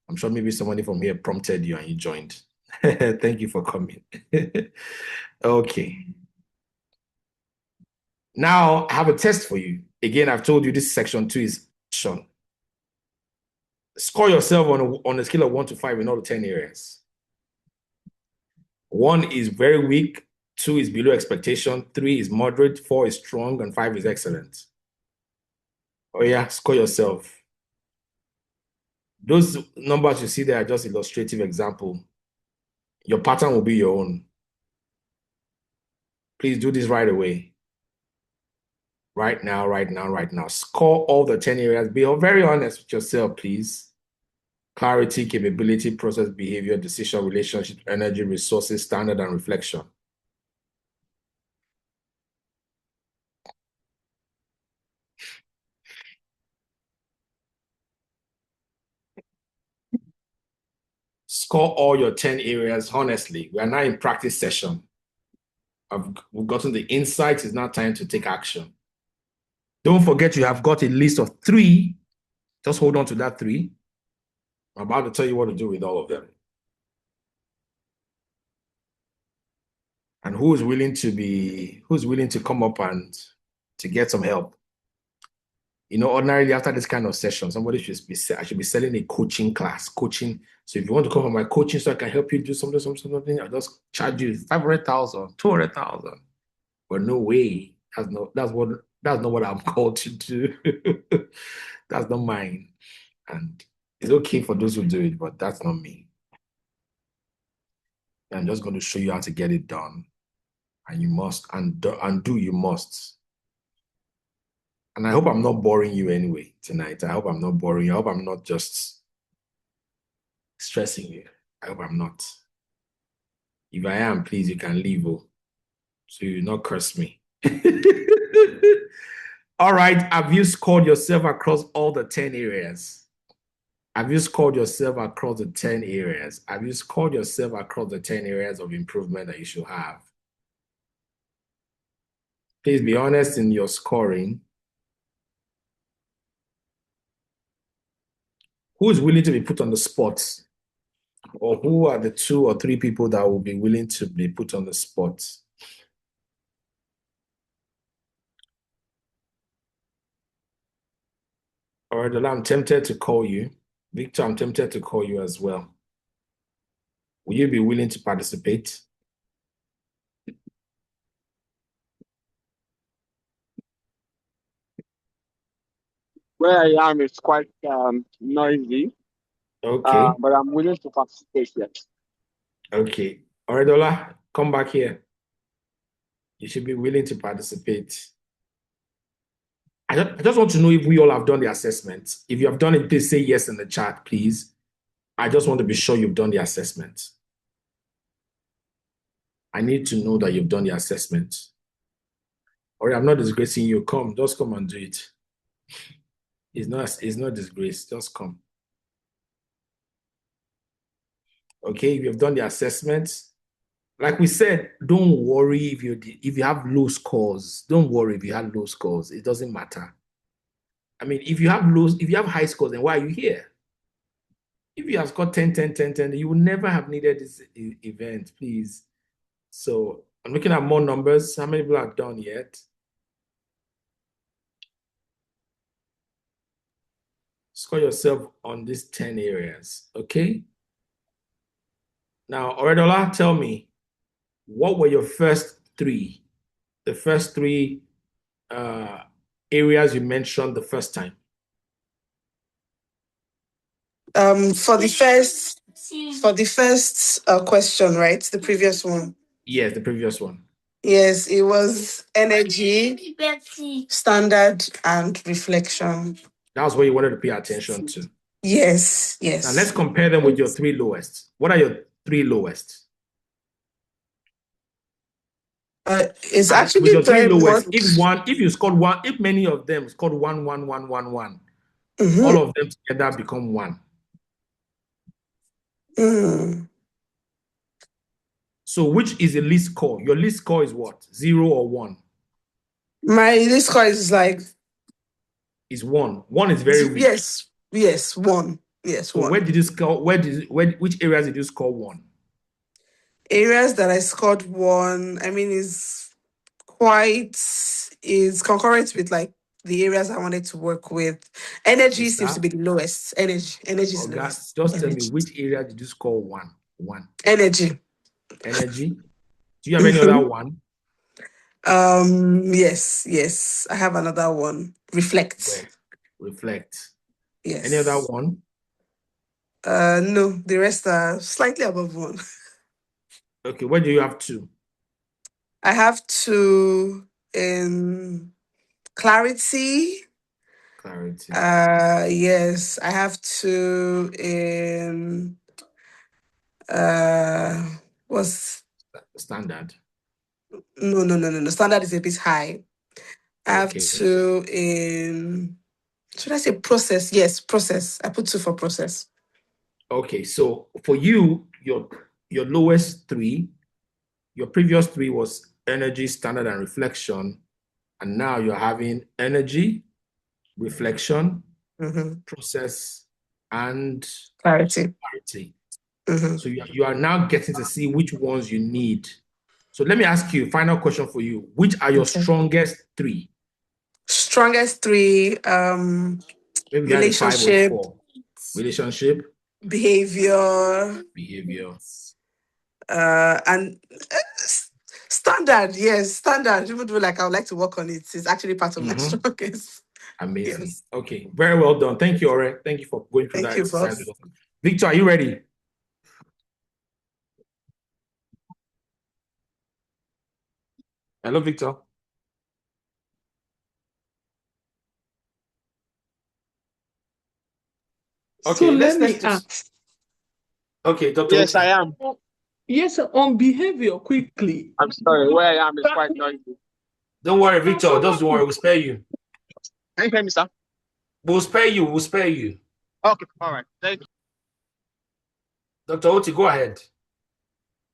I'm sure maybe somebody from here prompted you and you joined. Thank you for coming. Okay. Now, I have a test for you. Again, I've told you this section 2 is action. Score yourself on a scale of 1 to 5 in all the 10 areas. 1 is very weak, 2 is below expectation, 3 is moderate, 4 is strong, and 5 is excellent. Oh yeah, score yourself. Those numbers you see there are just illustrative example. Your pattern will be your own. Please do this right away. Right now, right now, right now. Score all the 10 areas. Be very honest with yourself, please. Clarity, capability, process, behavior, decision, relationship, energy, resources, standard, and reflection. Score all your 10 areas honestly. We are now in practice session. We've gotten the insights. It's now time to take action. Don't forget you have got a list of 3. Just hold on to that 3. I'm about to tell you what to do with all of them. And who's willing to come up and to get some help? You know, ordinarily after this kind of session, I should be selling a coaching class, coaching. So if you want to come on my coaching so I can help you do something, I'll just charge you 500,000, 200,000. But no way. That's not what I'm called to do. That's not mine. And it's okay for those who do it, but that's not me. I'm just going to show you how to get it done. And you must, and do you must. And I hope I'm not boring you anyway tonight. I hope I'm not boring you. I hope I'm not just stressing you. I hope I'm not. If I am, please, you can leave. So you not curse me. All right. Have you scored yourself across all the 10 areas? Have you scored yourself across the 10 areas? Have you scored yourself across the 10 areas of improvement that you should have? Please be honest in your scoring. Who is willing to be put on the spot? Or who are the 2 or 3 people that will be willing to be put on the spot? All right, I'm tempted to call you. Victor, I'm tempted to call you as well. Will you be willing to participate? Where I am, it's quite noisy. Okay. But I'm willing to participate. Yes. Okay. Oredola, come back here. You should be willing to participate. I just want to know if we all have done the assessment. If you have done it, please say yes in the chat, please. I just want to be sure you've done the assessment. I need to know that you've done the assessment. Or I'm not disgracing you. Come, just come and do it. It's not disgrace. Just come. Okay, if you've done the assessment, like we said, don't worry if you have low scores. Don't worry if you have low scores. It doesn't matter. I mean, if you have high scores, then why are you here? If you have scored 10, 10, 10, 10, you would never have needed this event, please. So I'm looking at more numbers. How many people are done yet? Score yourself on these 10 areas, okay? Now, Oredola, tell me, what were your first three? The first three areas you mentioned the first time? For the first question, right? The previous one. Yes, the previous one. Yes, it was energy, standard, and reflection. That was what you wanted to pay attention to. Yes. Now let's compare them with your three lowest. What are your three lowest? It's actually with your three very lowest. much. If you scored one, if many of them scored 1, 1, 1, 1, 1, Mm-hmm. all of them together become 1. Mm. So which is the least score? Your least score is what? 0 or 1? My least score is Is 1. 1 is very weak. Yes, 1. Yes, so 1. Where did you score? Which areas did you score 1? Areas that I scored 1, I mean, is concurrent with the areas I wanted to work with. Energy seems to be the lowest. Energy is lowest. Just tell me which area did you score 1? 1. Energy. Do you have any other one? Yes. I have another one. Reflect. Where? Reflect. Yes. Any other one? No, the rest are slightly above 1. Okay, where do you have 2? I have 2 in clarity. Clarity. Yes, I have 2 in what's standard? No. Standard is a bit high. I have Okay. 2 in, should I say process? Yes, process. I put 2 for process. Okay, so for you, your lowest 3, your previous 3 was energy, standard, and reflection, and now you're having energy, reflection, process, and clarity. So you are now getting to see which ones you need. So let me ask you, final question for you. Which are your strongest 3? Strongest 3, Maybe relationship, 5 or 4. Relationship, behavior, and standard. Yes, standard. Even though I would like to work on it, it's actually part of my strongest. Amazing. Yes. Okay, very well done. Thank you, Ore. Thank you for going through that exercise with us. Victor, are you ready? Hello, Victor. Okay, so let me ask. Okay, Dr. Yes, I am. Yes, on behavior, quickly. I'm sorry, where I am is quite noisy. Don't worry, Victor. Just don't worry. We'll spare you. Can you hear me, sir? We'll spare you. Okay, all right. Thank you. Dr. Oti, go ahead.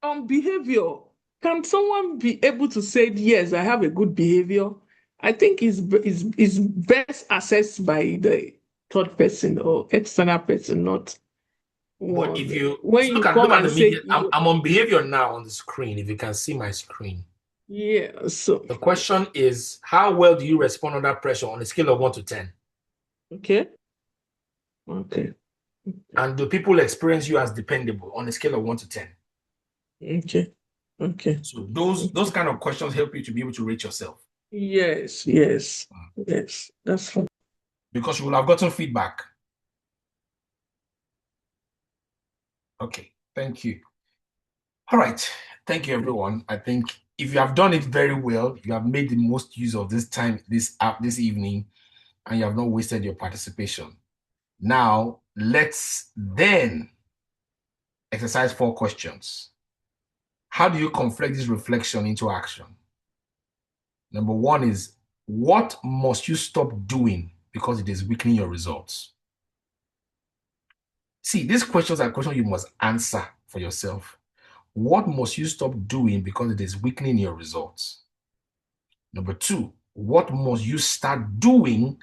On behavior, can someone be able to say, yes, I have a good behavior? I think is best assessed by the third person or external person, not one. But if you look at the media, I'm on behavior now on the screen. If you can see my screen. Yeah. So the question is, how well do you respond under pressure on a scale of 1 to 10? Okay. And do people experience you as dependable on a scale of 1 to 10? Okay. So those kind of questions help you to be able to rate yourself. Yes. That's fine. Because you will have gotten feedback. Okay, thank you. All right. Thank you, everyone. I think if you have done it very well, you have made the most use of this time, this evening, and you have not wasted your participation. Now, let's then exercise 4 questions. How do you conflict this reflection into action? Number 1 is, what must you stop doing because it is weakening your results? See, these questions are questions you must answer for yourself. What must you stop doing because it is weakening your results? Number 2, what must you start doing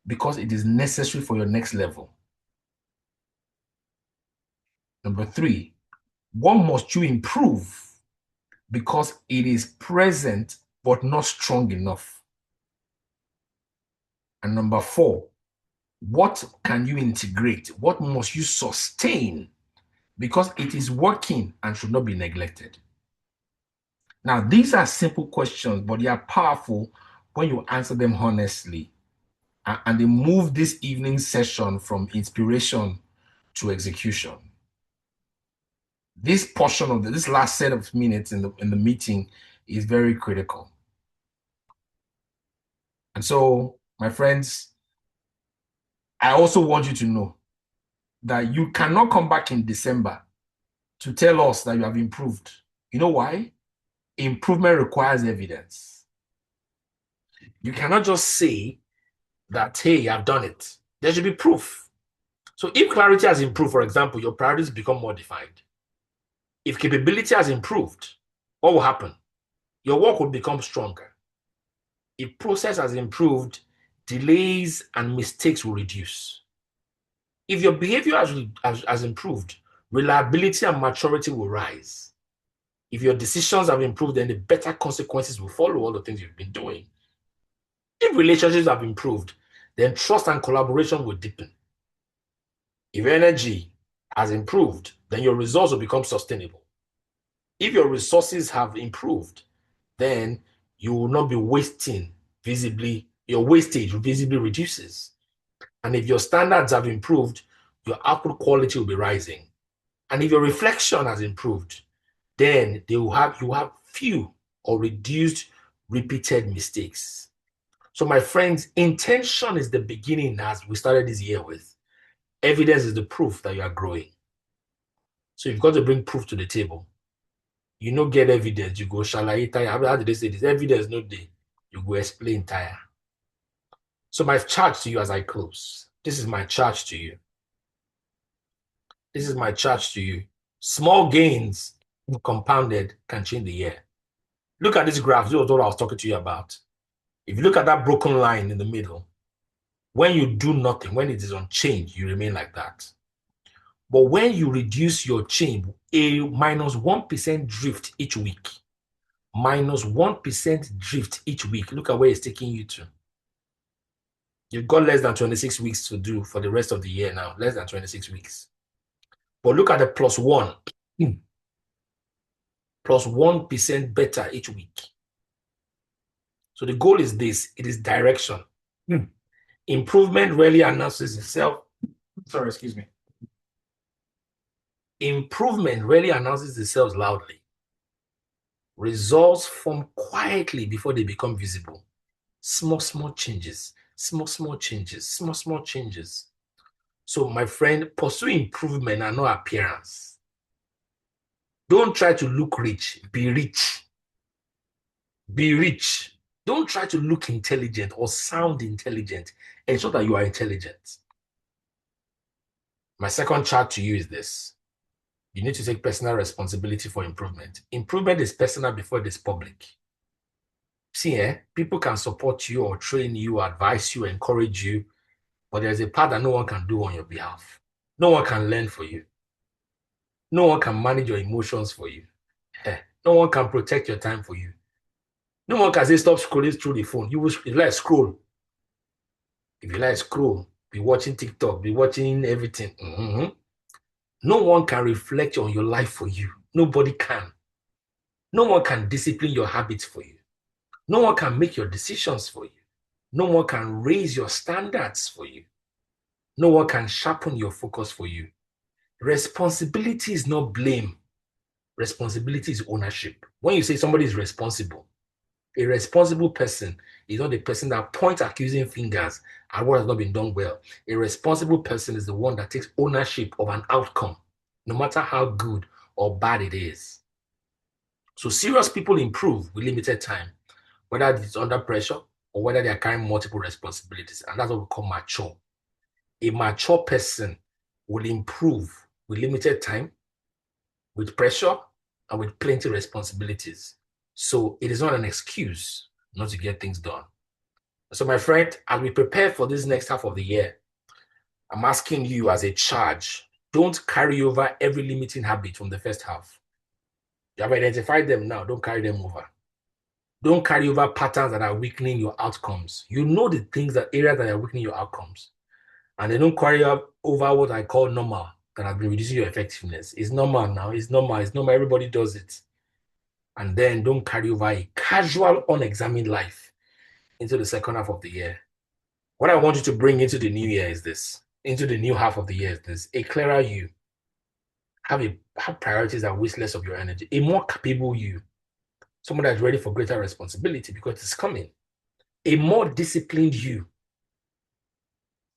because it is necessary for your next level? Number 3, what must you improve because it is present but not strong enough? And number 4, what can you integrate? What must you sustain because it is working and should not be neglected? Now, these are simple questions, but they are powerful when you answer them honestly. And they move this evening session from inspiration to execution. This portion of this last set of minutes in the meeting is very critical. And so, my friends, I also want you to know that you cannot come back in December to tell us that you have improved. You know why? Improvement requires evidence. You cannot just say that, hey, I've done it. There should be proof. So if clarity has improved, for example, your priorities become more defined. If capability has improved, what will happen? Your work will become stronger. If process has improved, delays and mistakes will reduce. If your behavior has improved, reliability and maturity will rise. If your decisions have improved, then the better consequences will follow all the things you've been doing. If relationships have improved, then trust and collaboration will deepen. If energy has improved, then your results will become sustainable. If your resources have improved, then you will not be wasting visibly, your wastage visibly reduces. And if your standards have improved, your output quality will be rising. And if your reflection has improved, then you have few or reduced repeated mistakes. So my friends, intention is the beginning, as we started this year with. Evidence is the proof that you are growing. So you've got to bring proof to the table. You no get evidence, you go shalaye tire. How did they say this? Evidence no day. You go explain tire. So my charge to you as I close. This is my charge to you. This is my charge to you. Small gains compounded can change the year. Look at this graph. This was what I was talking to you about. If you look at that broken line in the middle, when you do nothing, when it is on change, you remain like that. But when you reduce your change, a minus 1% drift each week, minus 1% drift each week, look at where it's taking you to. You've got less than 26 weeks to do for the rest of the year now, less than 26 weeks. But look at the plus 1, plus 1% better each week. So the goal is this, it is direction. Improvement rarely announces itself. Sorry, excuse me. Improvement rarely announces itself loudly. Results form quietly before they become visible. Small changes, small changes, small changes. So my friend, pursue improvement and not appearance. Don't try to look rich, be rich. Be rich. Don't try to look intelligent or sound intelligent. Ensure that you are intelligent. My second charge to you is this. You need to take personal responsibility for improvement. Improvement is personal before it is public. See, people can support you or train you, advise you, encourage you, but there's a part that no one can do on your behalf. No one can learn for you. No one can manage your emotions for you. No one can protect your time for you. No one can say, stop scrolling through the phone. If you like scroll. If you like scroll, be watching TikTok, be watching everything. No one can reflect on your life for you. Nobody can. No one can discipline your habits for you. No one can make your decisions for you. No one can raise your standards for you. No one can sharpen your focus for you. Responsibility is not blame. Responsibility is ownership. When you say somebody is responsible, a responsible person is not the person that points accusing fingers at what has not been done well. A responsible person is the one that takes ownership of an outcome, no matter how good or bad it is. So serious people improve with limited time, whether it's under pressure or whether they are carrying multiple responsibilities. And that's what we call mature. A mature person will improve with limited time, with pressure, and with plenty of responsibilities. So it is not an excuse not to get things done. So my friend, as we prepare for this next half of the year, I'm asking you as a charge, don't carry over every limiting habit from the first half. You have identified them now, don't carry them over. Don't carry over patterns that are weakening your outcomes. You know the things, that areas that are weakening your outcomes. And they don't carry over what I call normal, that has been reducing your effectiveness. It's normal now. It's normal. It's normal. Everybody does it. And then don't carry over a casual, unexamined life into the second half of the year. What I want you to bring into the new year is this. Into the new half of the year is this. A clearer you. Have priorities that waste less of your energy. A more capable you. Someone that's ready for greater responsibility because it's coming. A more disciplined you.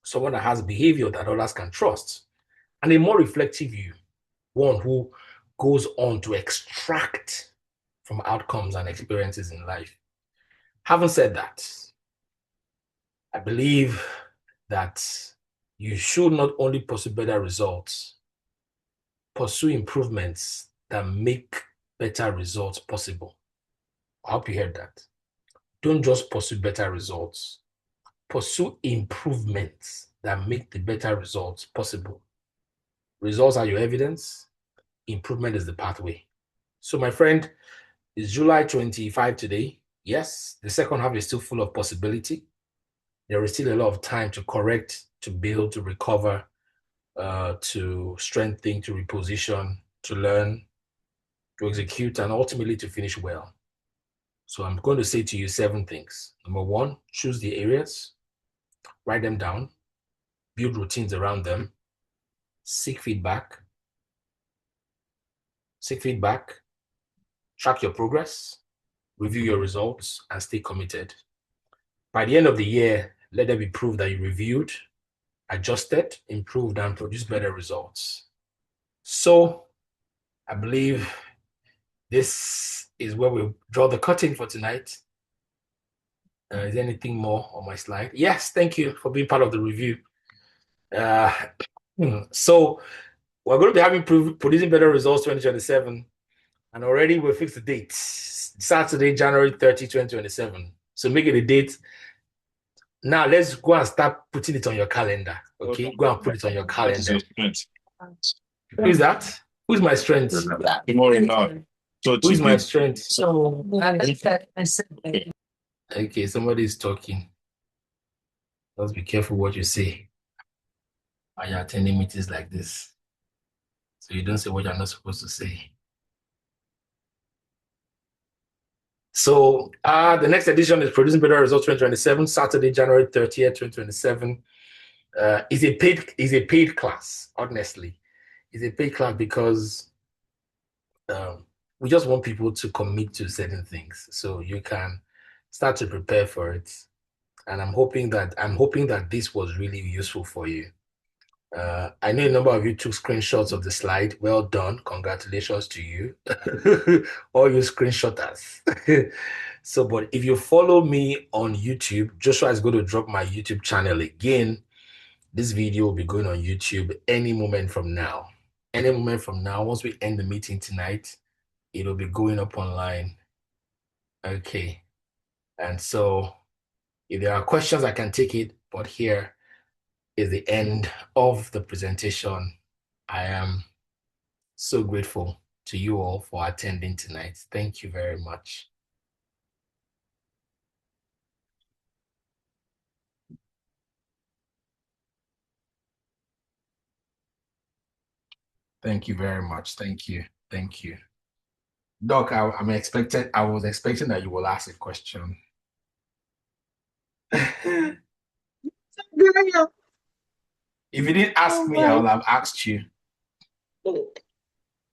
Someone that has behavior that others can trust. And a more reflective you. One who goes on to extract from outcomes and experiences in life. Having said that, I believe that you should not only pursue better results, pursue improvements that make better results possible. I hope you heard that. Don't just pursue better results. Pursue improvements that make the better results possible. Results are your evidence. Improvement is the pathway. So my friend, it's July 25 today. Yes, the second half is still full of possibility. There is still a lot of time to correct, to build, to recover, to strengthen, to reposition, to learn, to execute, and ultimately to finish well. So I'm going to say to you 7 things. Number 1, choose the areas, write them down, build routines around them, seek feedback, track your progress, review your results, and stay committed. By the end of the year, let there be proof that you reviewed, adjusted, improved, and produced better results. So I believe this is where we draw the curtain for tonight. Is there anything more on my slide? Yes, thank you for being part of the review. So we're going to be having producing better results 2027, and already we fixed the date. Saturday, January 30, 2027. So make it a date. Now let's go and start putting it on your calendar. Okay, go and put it on your calendar. Who is that? Who's my strength? Tomorrow now. So who's my strength? So Okay, somebody is talking. Just be careful what you say when you're attending meetings like this. So you don't say what you're not supposed to say. So the next edition is Producing Better Results 2027, Saturday, January 30th, 2027. Is a paid class, honestly. It's a paid class because we just want people to commit to certain things. So you can start to prepare for it. And I'm hoping that this was really useful for you. I know a number of you took screenshots of the slide. Well done. Congratulations to you. All you screenshotters. So, but if you follow me on YouTube, Joshua is going to drop my YouTube channel again. This video will be going on YouTube any moment from now. Any moment from now, once we end the meeting tonight, it'll be going up online. Okay. And so if there are questions, I can take it, but here is the end of the presentation. I am so grateful to you all for attending tonight. Thank you very much. Thank you very much. Thank you. Thank you. Doc, I was expecting that you will ask a question. If you didn't ask me, I would have asked you.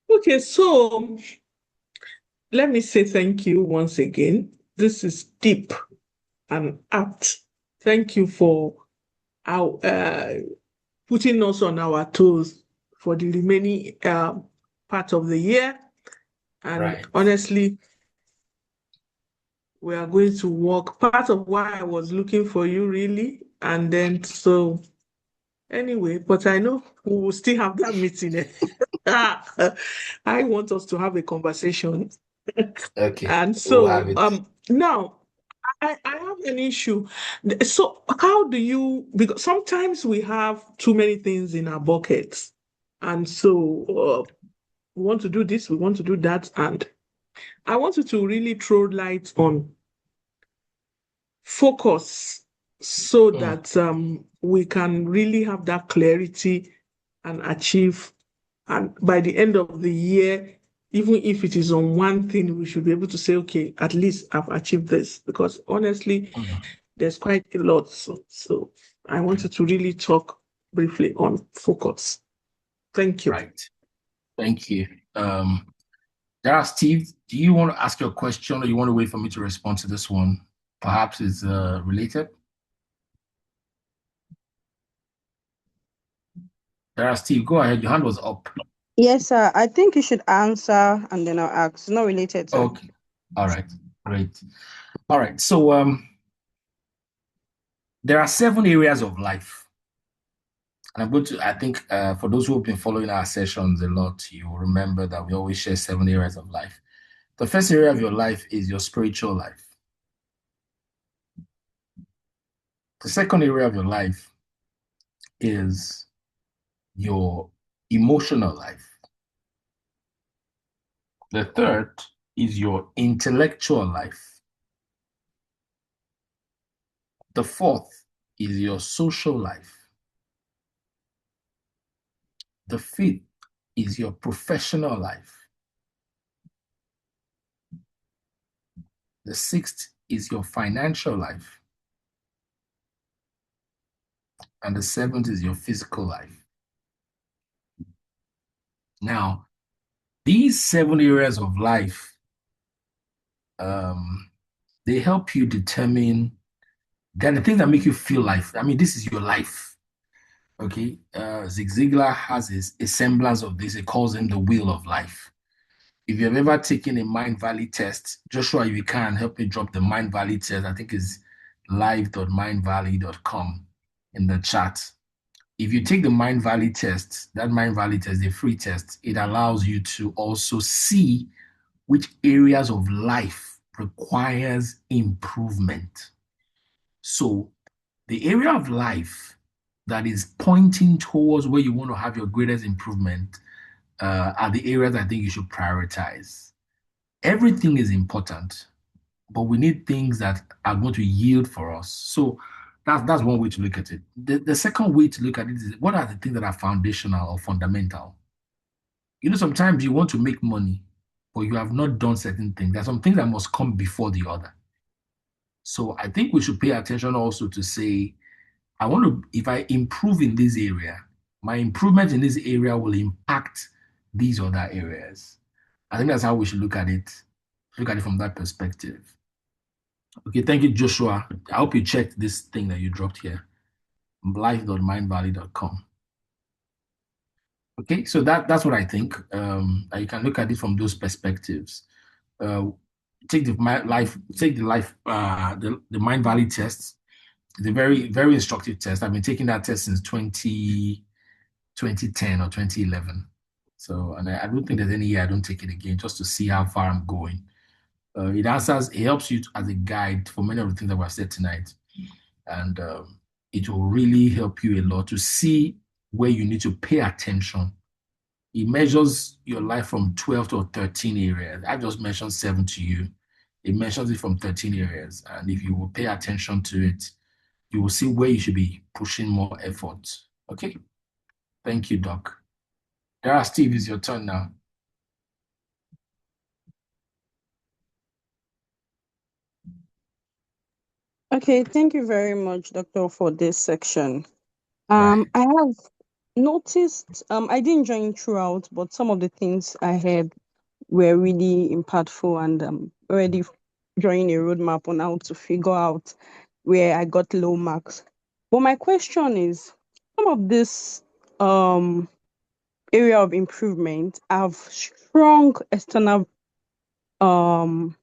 Okay, so let me say thank you once again. This is deep and apt. Thank you for our, putting us on our toes for the remaining part of the year. And Right. honestly, we are going to work. Part of why I was looking for you, really. And then, so anyway, but I know we will still have that meeting. I want us to have a conversation. Okay. And We'll have so, it. now I have an issue. So how do you, because sometimes we have too many things in our buckets. And so we want to do this, we want to do that. And I want you to really throw light on focus so that we can really have that clarity and achieve. And by the end of the year, even if it is on one thing, we should be able to say, okay, at least I've achieved this. Because honestly, there's quite a lot. So I wanted to really talk briefly on focus. Thank you. Right. Thank you. Steve, do you want to ask your question or you want to wait for me to respond to this one? Perhaps it's related. Steve, go ahead. Your hand was up. Yes, sir. I think you should answer and then I'll ask. It's not related, sir. Okay. All right. Great. All right. So there are 7 areas of life. And I'm going to, I think for those who have been following our sessions a lot, you will remember that we always share 7 areas of life. The first area of your life is your spiritual life. The second area of your life is your emotional life. The third is your intellectual life. The fourth is your social life. The fifth is your professional life. The sixth is your financial life. And the seventh is your physical life. Now, these 7 areas of life, they help you determine, they're the things that make you feel life. I mean, this is your life. Okay. Zig Ziglar has a semblance of this. It calls him the wheel of life. If you've ever taken a Mind Valley test, Joshua, if you can help me drop the Mind Valley test, I think it's live.mindvalley.com in the chat. If you take the Mind Valley test, that Mind Valley test, the free test, it allows you to also see which areas of life requires improvement. So the area of life that is pointing towards where you want to have your greatest improvement are the areas I think you should prioritize. Everything is important, but we need things that are going to yield for us. So that's one way to look at it. The second way to look at it is, what are the things that are foundational or fundamental? You know, sometimes you want to make money, but you have not done certain things. There are some things that must come before the other. So I think we should pay attention also to say, I want to, if I improve in this area, my improvement in this area will impact these other areas. I think that's how we should look at it from that perspective. Okay, thank you, Joshua. I hope you checked this thing that you dropped here, life.mindvalley.com. Okay, so that's what I think. You can look at it from those perspectives. Take the Mind Valley test. It's a very, very instructive test. I've been taking that test since 2010 or 2011. So, and I don't think there's any year I don't take it again, just to see how far I'm going. It helps you as a guide for many of the things that were said tonight. And it will really help you a lot to see where you need to pay attention. It measures your life from 12 to 13 areas. I just mentioned 7 to you. It measures it from 13 areas. And if you will pay attention to it, you will see where you should be pushing more effort. Okay? Thank you, Doc. Steve, it's your turn now. Okay, thank you very much, Doctor, for this section. Right. I have noticed, I didn't join throughout, but some of the things I heard were really impactful, and already drawing a roadmap on how to figure out where I got low marks. But my question is, some of this area of improvement have strong external um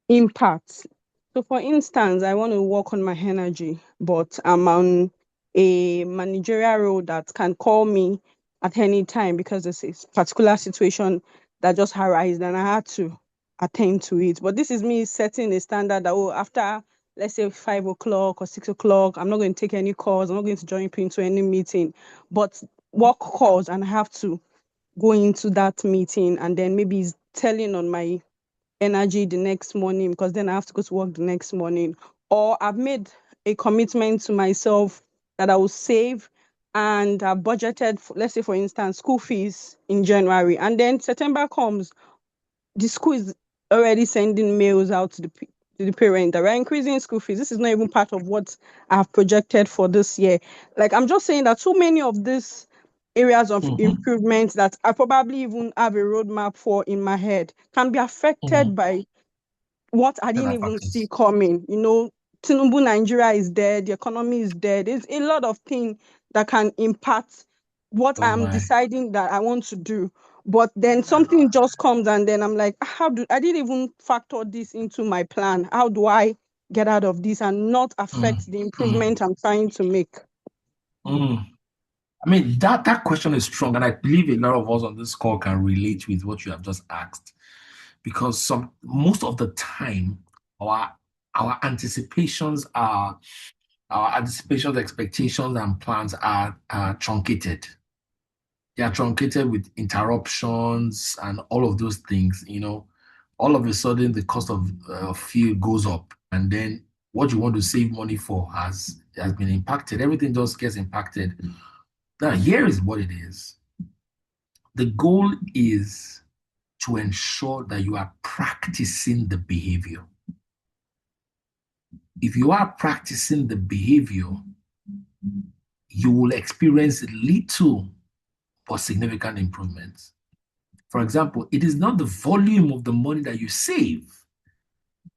impacts. So, for instance, I want to work on my energy, but I'm on a managerial role that can call me at any time because there's a particular situation that just arose and I had to attend to it. But this is me setting a standard that, oh, after, let's say, 5 o'clock or 6 o'clock, I'm not going to take any calls, I'm not going to join into any meeting, but work calls, and I have to go into that meeting, and then maybe it's telling on my energy the next morning because then I have to go to work the next morning. Or I've made a commitment to myself that I will save, and I've budgeted, for, let's say, for instance, school fees in January. And then September comes, the school is already sending mails out to the parent that we're increasing school fees. This is not even part of what I've projected for this year. Like, I'm just saying that so many of these areas of improvement that I probably even have a roadmap for in my head can be affected by what I didn't even see coming. You know, Tinubu Nigeria is dead, the economy is dead. There's a lot of things that can impact what I'm deciding that I want to do. But then something just comes, and then I'm like, I didn't even factor this into my plan. How do I get out of this and not affect the improvement I'm trying to make? I mean, that question is strong, and I believe a lot of us on this call can relate with what you have just asked, because most of the time, our anticipations, expectations, and plans are truncated. They are truncated with interruptions and all of those things. You know, all of a sudden the cost of fuel goes up, and then what you want to save money for has been impacted. Everything just gets impacted. Now, here is what it is. The goal is to ensure that you are practicing the behavior. If you are practicing the behavior, you will experience little but significant improvements. For example, it is not the volume of the money that you save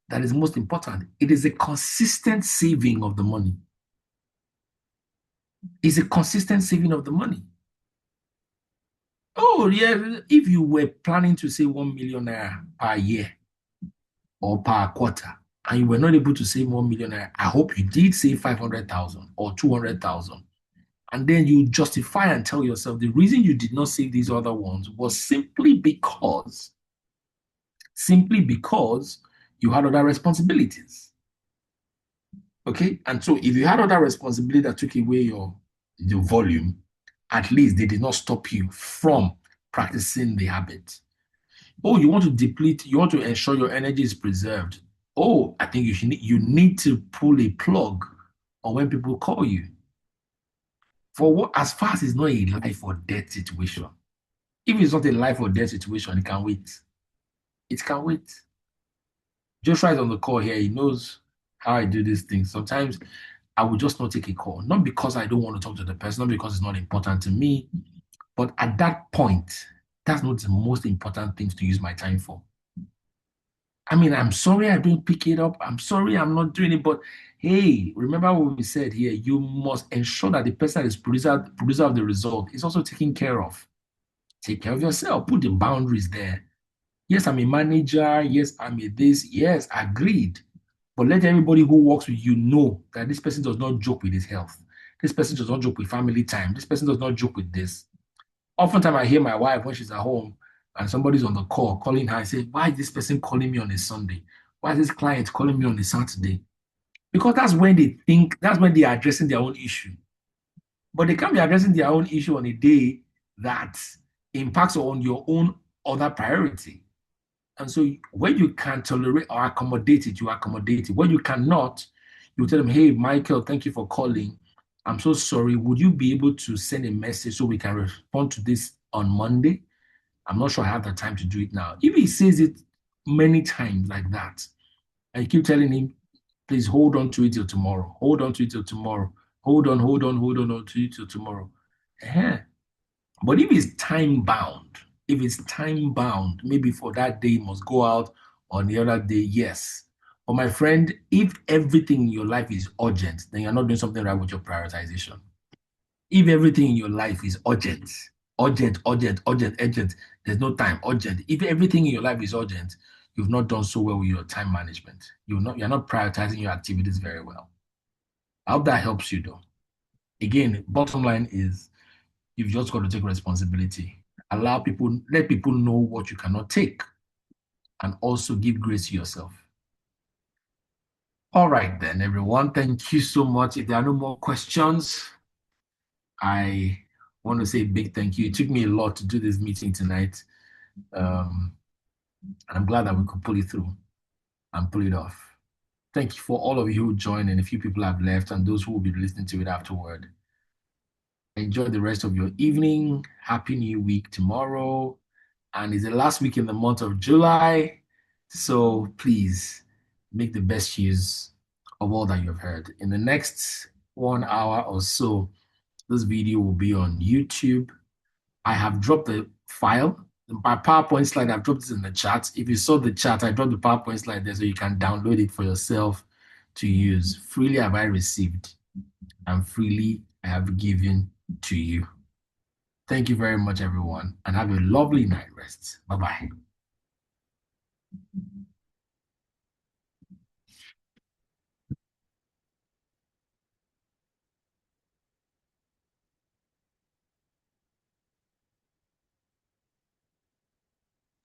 that is most important. It is a consistent saving of the money. It's a consistent saving of the money. Oh, yeah, if you were planning to save 1 million naira per year or per quarter, and you were not able to save 1 million naira, I hope you did save 500,000 or 200,000. And then you justify and tell yourself the reason you did not save these other ones was simply because you had other responsibilities. Okay? And so if you had other responsibility that took away your volume, at least they did not stop you from practicing the habit. Oh, you want to deplete, you want to ensure your energy is preserved. Oh, I think you need to pull a plug on when people call you. For what, as far as it's not a life or death situation. If it's not a life or death situation, it can wait. It can wait. Joshua is on the call here. He knows how I do these things. Sometimes I will just not take a call, not because I don't want to talk to the person, not because it's not important to me, but at that point, that's not the most important things to use my time for. I mean, I'm sorry I didn't pick it up. I'm sorry I'm not doing it, but hey, remember what we said here. You must ensure that the person that is producer of the result is also taken care of. Take care of yourself. Put the boundaries there. Yes, I'm a manager. Yes, I'm a this. Yes, agreed. But let everybody who works with you know that this person does not joke with his health. This person does not joke with family time. This person does not joke with this. Oftentimes I hear my wife when she's at home and somebody's on the call calling her and say, why is this person calling me on a Sunday? Why is this client calling me on a Saturday? Because that's when they are addressing their own issue. But they can't be addressing their own issue on a day that impacts on your own other priority. And so when you can tolerate or accommodate it, you accommodate it. When you cannot, you tell them, hey, Michael, thank you for calling. I'm so sorry. Would you be able to send a message so we can respond to this on Monday? I'm not sure I have the time to do it now. If he says it many times like that, and you keep telling him, please hold on to it till tomorrow. Hold on to it till tomorrow. Hold on to it till tomorrow. But if it's time bound, maybe for that day you must go out, on the other day, yes. But my friend, if everything in your life is urgent, then you're not doing something right with your prioritization. If everything in your life is urgent, urgent, there's no time, urgent. If everything in your life is urgent, you've not done so well with your time management. You're not prioritizing your activities very well. I hope that helps you though. Again, bottom line is you've just got to take responsibility. Let people know what you cannot take, and also give grace to yourself. All right, then, everyone. Thank you so much. If there are no more questions, I want to say a big thank you. It took me a lot to do this meeting tonight. I'm glad that we could pull it through and pull it off. Thank you for all of you who joined, and a few people have left, and those who will be listening to it afterward. Enjoy the rest of your evening. Happy New Week tomorrow. And it's the last week in the month of July. So please make the best use of all that you've heard. In the next 1 hour or so, this video will be on YouTube. I have dropped the file. My PowerPoint slide, I've dropped it in the chat. If you saw the chat, I dropped the PowerPoint slide there so you can download it for yourself to use. Freely have I received, and freely I have given to you. Thank you very much, everyone, and have a lovely night rest. Bye-bye.